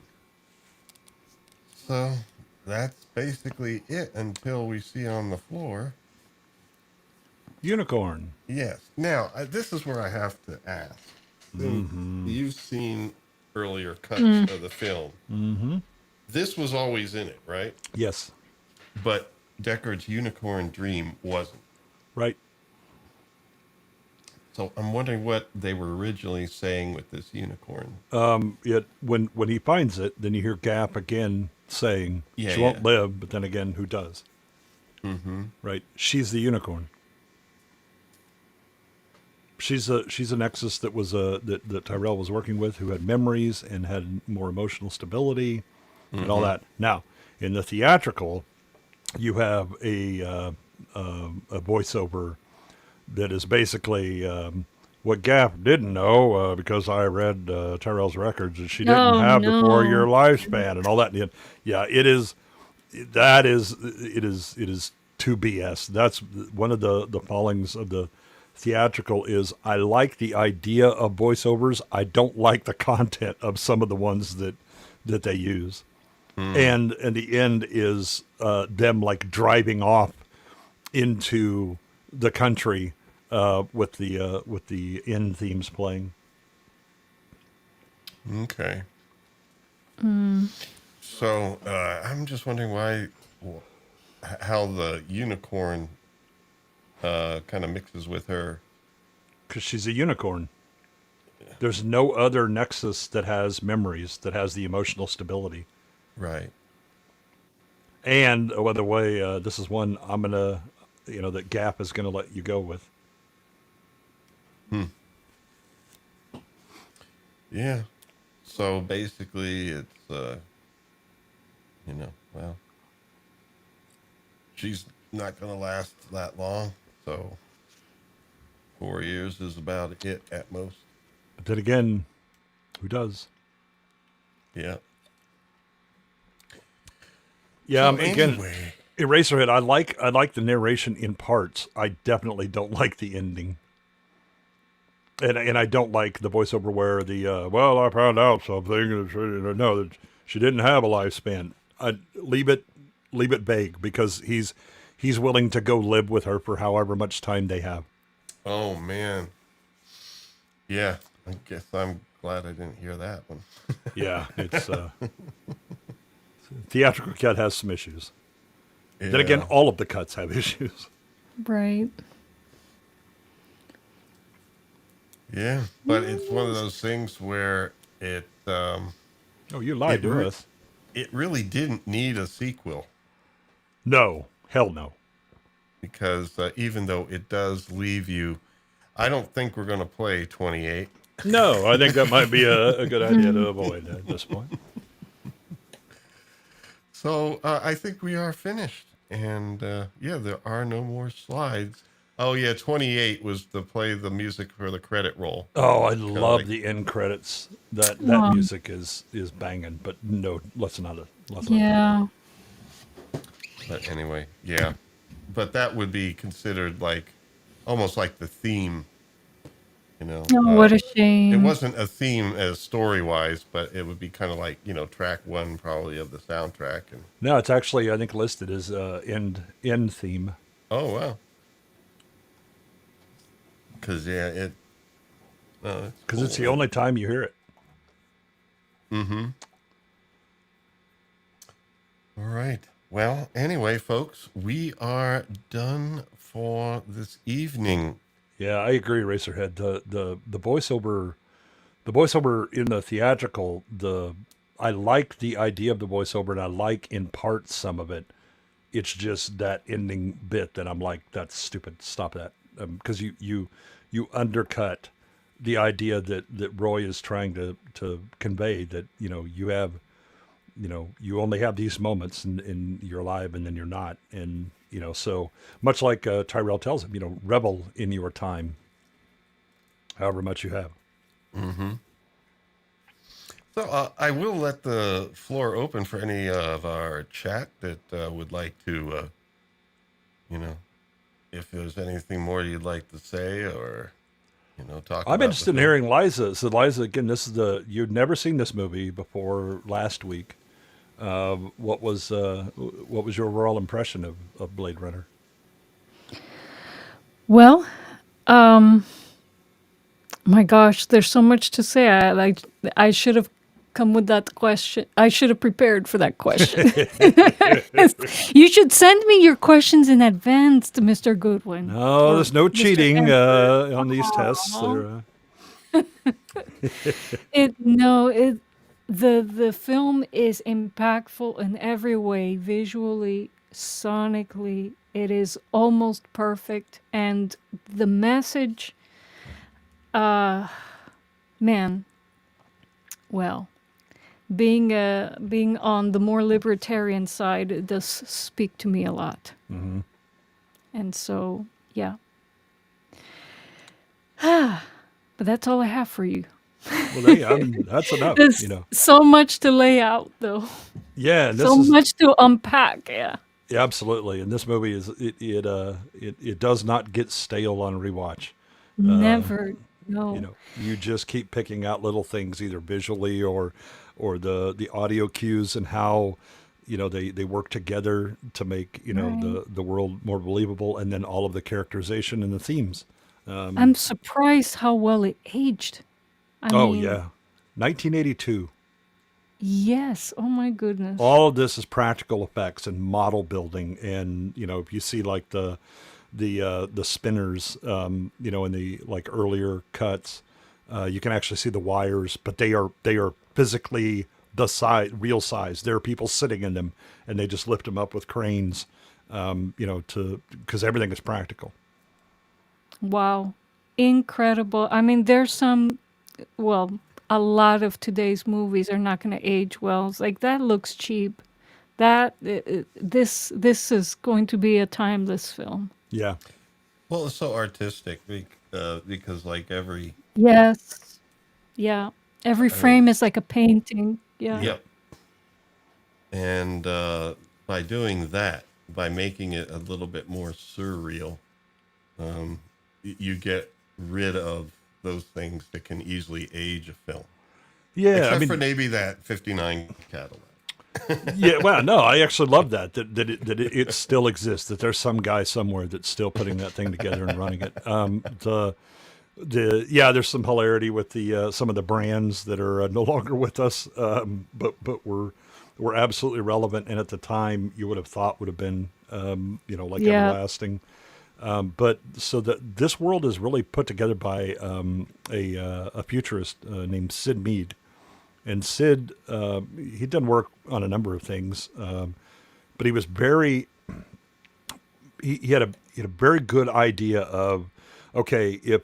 So that's basically it until we see on the floor. Unicorn. Yes. Now, this is where I have to ask. You've seen earlier cuts of the film. Mm-hmm. This was always in it, right? Yes. But Deckard's unicorn dream wasn't. Right. So I'm wondering what they were originally saying with this unicorn. Yet when he finds it, then you hear Gap again saying she won't live, but then again, who does? Mm-hmm. Right. She's the unicorn. She's a Nexus that was that Tyrell was working with, who had memories and had more emotional stability and all that. Now, in the theatrical, you have a voiceover that is basically what Gap didn't know because I read Tyrell's records that she didn't have the 4-year lifespan and all that. Yeah, it is 2 BS. That's one of the fallings of the theatrical is I like the idea of voiceovers. I don't like the content of some of the ones that they use. And the end is them like driving off into the country with the end themes playing. Okay. So I'm just wondering how the unicorn kind of mixes with her. Because she's a unicorn. There's no other Nexus that has memories, that has the emotional stability. Right. And, by the way, this is one I'm going to, that Gap is going to let you go with. Yeah. So basically, it's, well, she's not going to last that long. So 4 years is about it at most. But then again, who does? Yeah. Yeah, So again, anyway. Eraserhead, I like the narration in parts. I definitely don't like the ending. And I don't like the voiceover where well, I found out something. That she didn't have a lifespan. Leave it vague, because he's willing to go live with her for however much time they have. Oh, man. Yeah. I guess I'm glad I didn't hear that one. Yeah, it's theatrical cut has some issues. Yeah. Then again, all of the cuts have issues. Right. Yeah. But it's one of those things where it, Oh, you lied to us. it really didn't need a sequel. No, hell no. Because even though it does leave you, I don't think we're going to play 28. No, I think that might be a good idea to avoid at this point. So I think we are finished. And yeah, there are no more slides. Oh, yeah, 28 was to play the music for the credit roll. Oh, I love like- the end credits. That Wow. music is banging, but no, let's not. Yeah. But anyway, yeah. But that would be considered like almost like the theme, Oh, what a shame. It wasn't a theme as story-wise, but it would be kind of like, track one probably of the soundtrack. And No, it's actually, I think, listed as end theme. oh, wow. Because, yeah, Because it's the only time you hear it. Mm-hmm. All right. Well, anyway, folks, we are done for this evening. Yeah, I agree, Racerhead. The voiceover in the theatrical, I like the idea of the voiceover, and I like in part some of it. It's just that ending bit that I'm like, that's stupid. Stop that, because you undercut the idea that Roy is trying to convey, that you have, you only have these moments and you're alive and then you're not, and so much like Tyrell tells him, revel in your time, however much you have. Mm-hmm. So I will let the floor open for any of our chat that would like to, if there's anything more you'd like to say or, talk about. I'm interested in hearing Liza. So Liza, again, you'd never seen this movie before last week. What was your overall impression of Blade Runner? Well, my gosh, there's so much to say. I should have come with that question. I should have prepared for that question. You should send me your questions in advance to Mr. Goodwin. No, there's no Mr. cheating Answer. on these tests. The film is impactful in every way, visually, sonically. It is almost perfect, and the message, man, well, being on the more libertarian side, it does speak to me a lot. Mm-hmm. And so, yeah. But that's all I have for you. Well, that's enough. There's so much to lay out, though. Yeah, and So much to unpack. Yeah. Yeah, absolutely. And this movie it does not get stale on rewatch. Never. No. You just keep picking out little things, either visually or the audio cues, and how they work together to make Right. the world more believable, and then all of the characterization and the themes. I'm surprised how well it aged. I mean, yeah, 1982. Yes. Oh my goodness. All of this is practical effects and model building, and if you see like the spinners, in the like earlier cuts, you can actually see the wires, but they are physically the size, real size. There are people sitting in them, and they just lift them up with cranes, because everything is practical. Wow. Incredible. I mean, a lot of today's movies are not going to age well. It's like that looks cheap. This is going to be a timeless film. Yeah. Well, it's so artistic because like every, Yes. Yeah. Every I mean, frame is like a painting. Yeah. yep. And by doing that, by making it a little bit more surreal, you get rid of those things that can easily age a film. Yeah. Except for maybe that 59 Cadillac. Yeah, well, no, I actually love that it still exists. That there's some guy somewhere that's still putting that thing together and running it. There's some hilarity with the some of the brands that are no longer with us, but were absolutely relevant, and at the time you would have thought would have been Yeah. everlasting. But so that this world is really put together by a futurist named Sid Mead. And Sid, he'd done work on a number of things, but he was he had a very good idea of, okay, if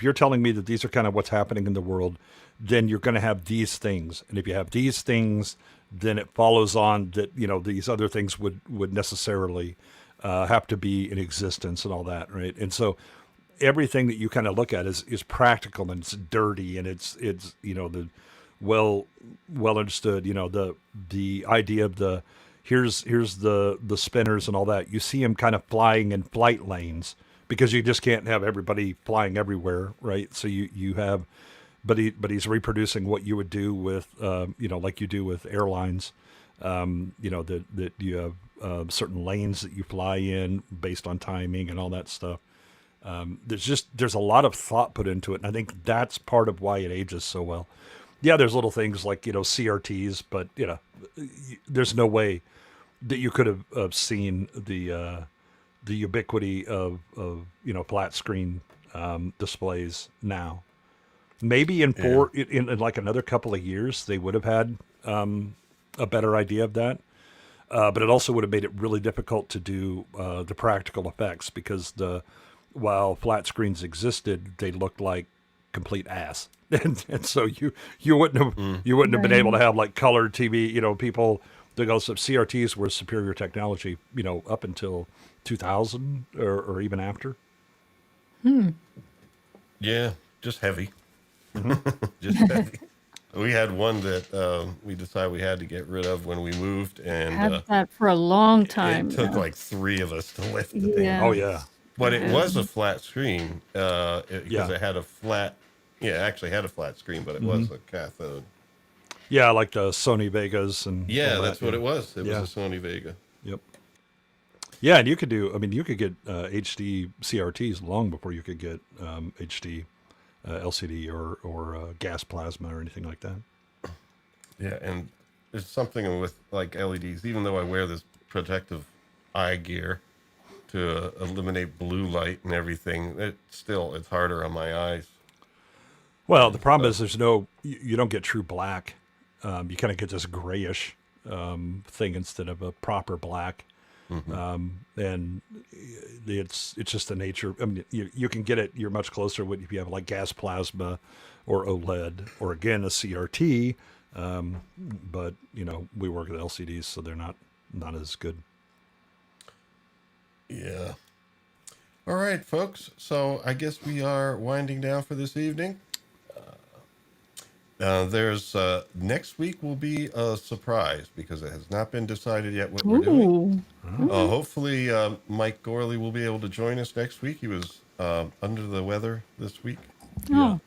you're telling me that these are kind of what's happening in the world, then you're going to have these things, and if you have these things, then it follows on that these other things would necessarily have to be in existence and all that, right? And so everything that you kind of look at is practical, and it's dirty, and it's the well understood, the idea of the here's the spinners and all that. You see him kind of flying in flight lanes because you just can't have everybody flying everywhere, right? So you have, but he's reproducing what you would do with like you do with airlines, that you have certain lanes that you fly in based on timing and all that stuff. There's a lot of thought put into it, and I think that's part of why it ages so well. Yeah, there's little things like CRTs, but there's no way that you could have seen the ubiquity of flat screen displays now. Maybe in like another couple of years they would have had a better idea of that. But it also would have made it really difficult to do the practical effects, because while flat screens existed, they looked like complete ass, and so you wouldn't have been able to have like color TV. People because CRTs were superior technology, up until 2000 or even after. Yeah, just heavy. Just heavy. We had one that we decided we had to get rid of when we moved, and Had that for a long time. it took now. like 3 of us to lift the thing. Yeah. Oh yeah, But it was a flat screen because Yeah. it had a flat. Yeah, it actually had a flat screen, but it was a cathode. yeah, like the Sony Vegas and Yeah, all that's that, what it was. It Yeah. was a Sony Vega. Yep. Yeah, and you could get HD CRTs long before you could get HD LCD or gas plasma or anything like that. Yeah, and there's something with like LEDs. Even though I wear this protective eye gear to eliminate blue light and everything, it's harder on my eyes. Well, the problem is you don't get true black. You kind of get this grayish thing instead of a proper black. And it's just the nature. I mean, you can get it. You're much closer if you have like gas plasma or OLED or again a CRT. But we work with LCDs, so they're not as good. Yeah. All right, folks. So I guess we are winding down for this evening. There's next week will be a surprise because it has not been decided yet what we're doing. Ooh. Hopefully, Mike Gorley will be able to join us next week. He was under the weather this week. Oh.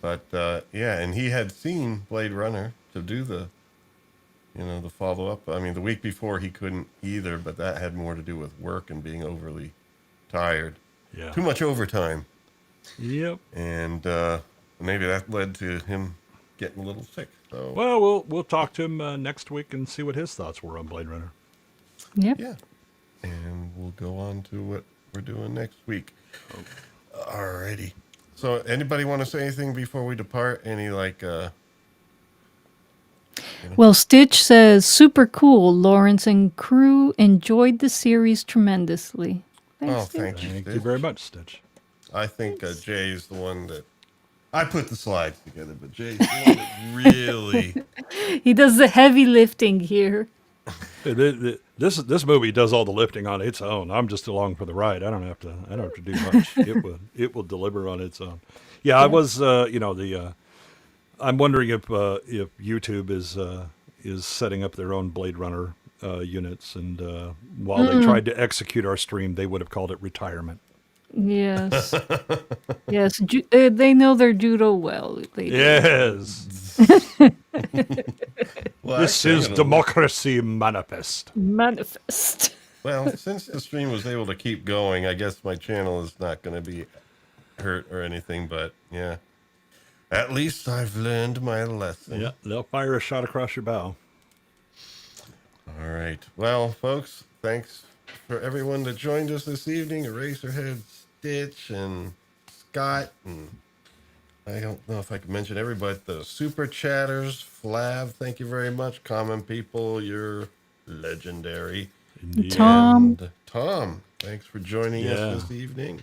But and he had seen Blade Runner to do the follow up. I mean, the week before he couldn't either, but that had more to do with work and being overly tired. Yeah. Too much overtime. Yep. And maybe that led to him getting a little sick. So Well, we'll talk to him next week and see what his thoughts were on Blade Runner. Yep. yeah, and we'll go on to what we're doing next week. Alrighty. So, anybody want to say anything before we depart? Any Well, Stitch says, super cool. Lawrence and crew enjoyed the series tremendously. Thanks, Oh, Stitch. thank you. Thank you Stitch. very much, Stitch. I think Jay's the one that I put the slides together, but Jay's the one that really. He does the heavy lifting here. This movie does all the lifting on its own. I'm just along for the ride. I don't have to do much. It will deliver on its own. Yeah, I was I'm wondering if YouTube is setting up their own Blade Runner units, and while they tried to execute our stream, they would have called it retirement. Yes. Yes. They know their judo well. They do. Yes. Well, This actually, is Democracy Manifest. Manifest. Well, since the stream was able to keep going, I guess my channel is not going to be hurt or anything, but yeah. At least I've learned my lesson. Yeah, they'll fire a shot across your bow. All right. Well, folks, thanks for everyone that joined us this evening. Eraserhead, Stitch, and Scott, and I don't know if I can mention everybody. The Super Chatters, Flav, thank you very much. Common People, you're legendary. Tom. And Tom, thanks for joining us this evening.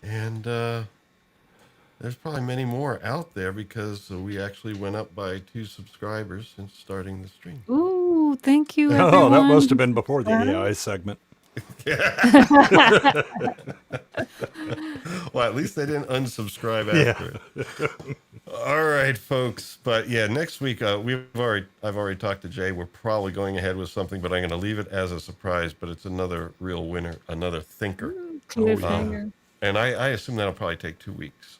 And there's probably many more out there because we actually went up by 2 subscribers since starting the stream. Ooh, thank you, everyone. Oh, that must have been before the AI segment. Well, at least they didn't unsubscribe after it. All right, folks. But yeah, next week I've already talked to Jay. We're probably going ahead with something, but I'm going to leave it as a surprise. But it's another real winner, another thinker, Cliffhanger. and I assume that'll probably take 2 weeks.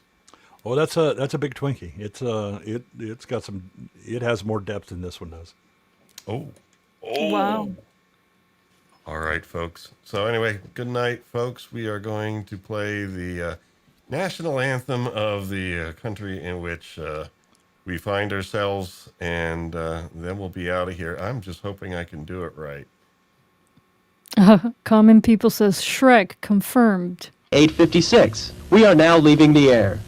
Oh, that's a big Twinkie. It's got some. It has more depth than this one does. Oh, Wow. All right, folks. So anyway, good night, folks. We are going to play the national anthem of the country in which we find ourselves, and then we'll be out of here. I'm just hoping I can do it right. Common People says Shrek confirmed. 8:56. We are now leaving the air.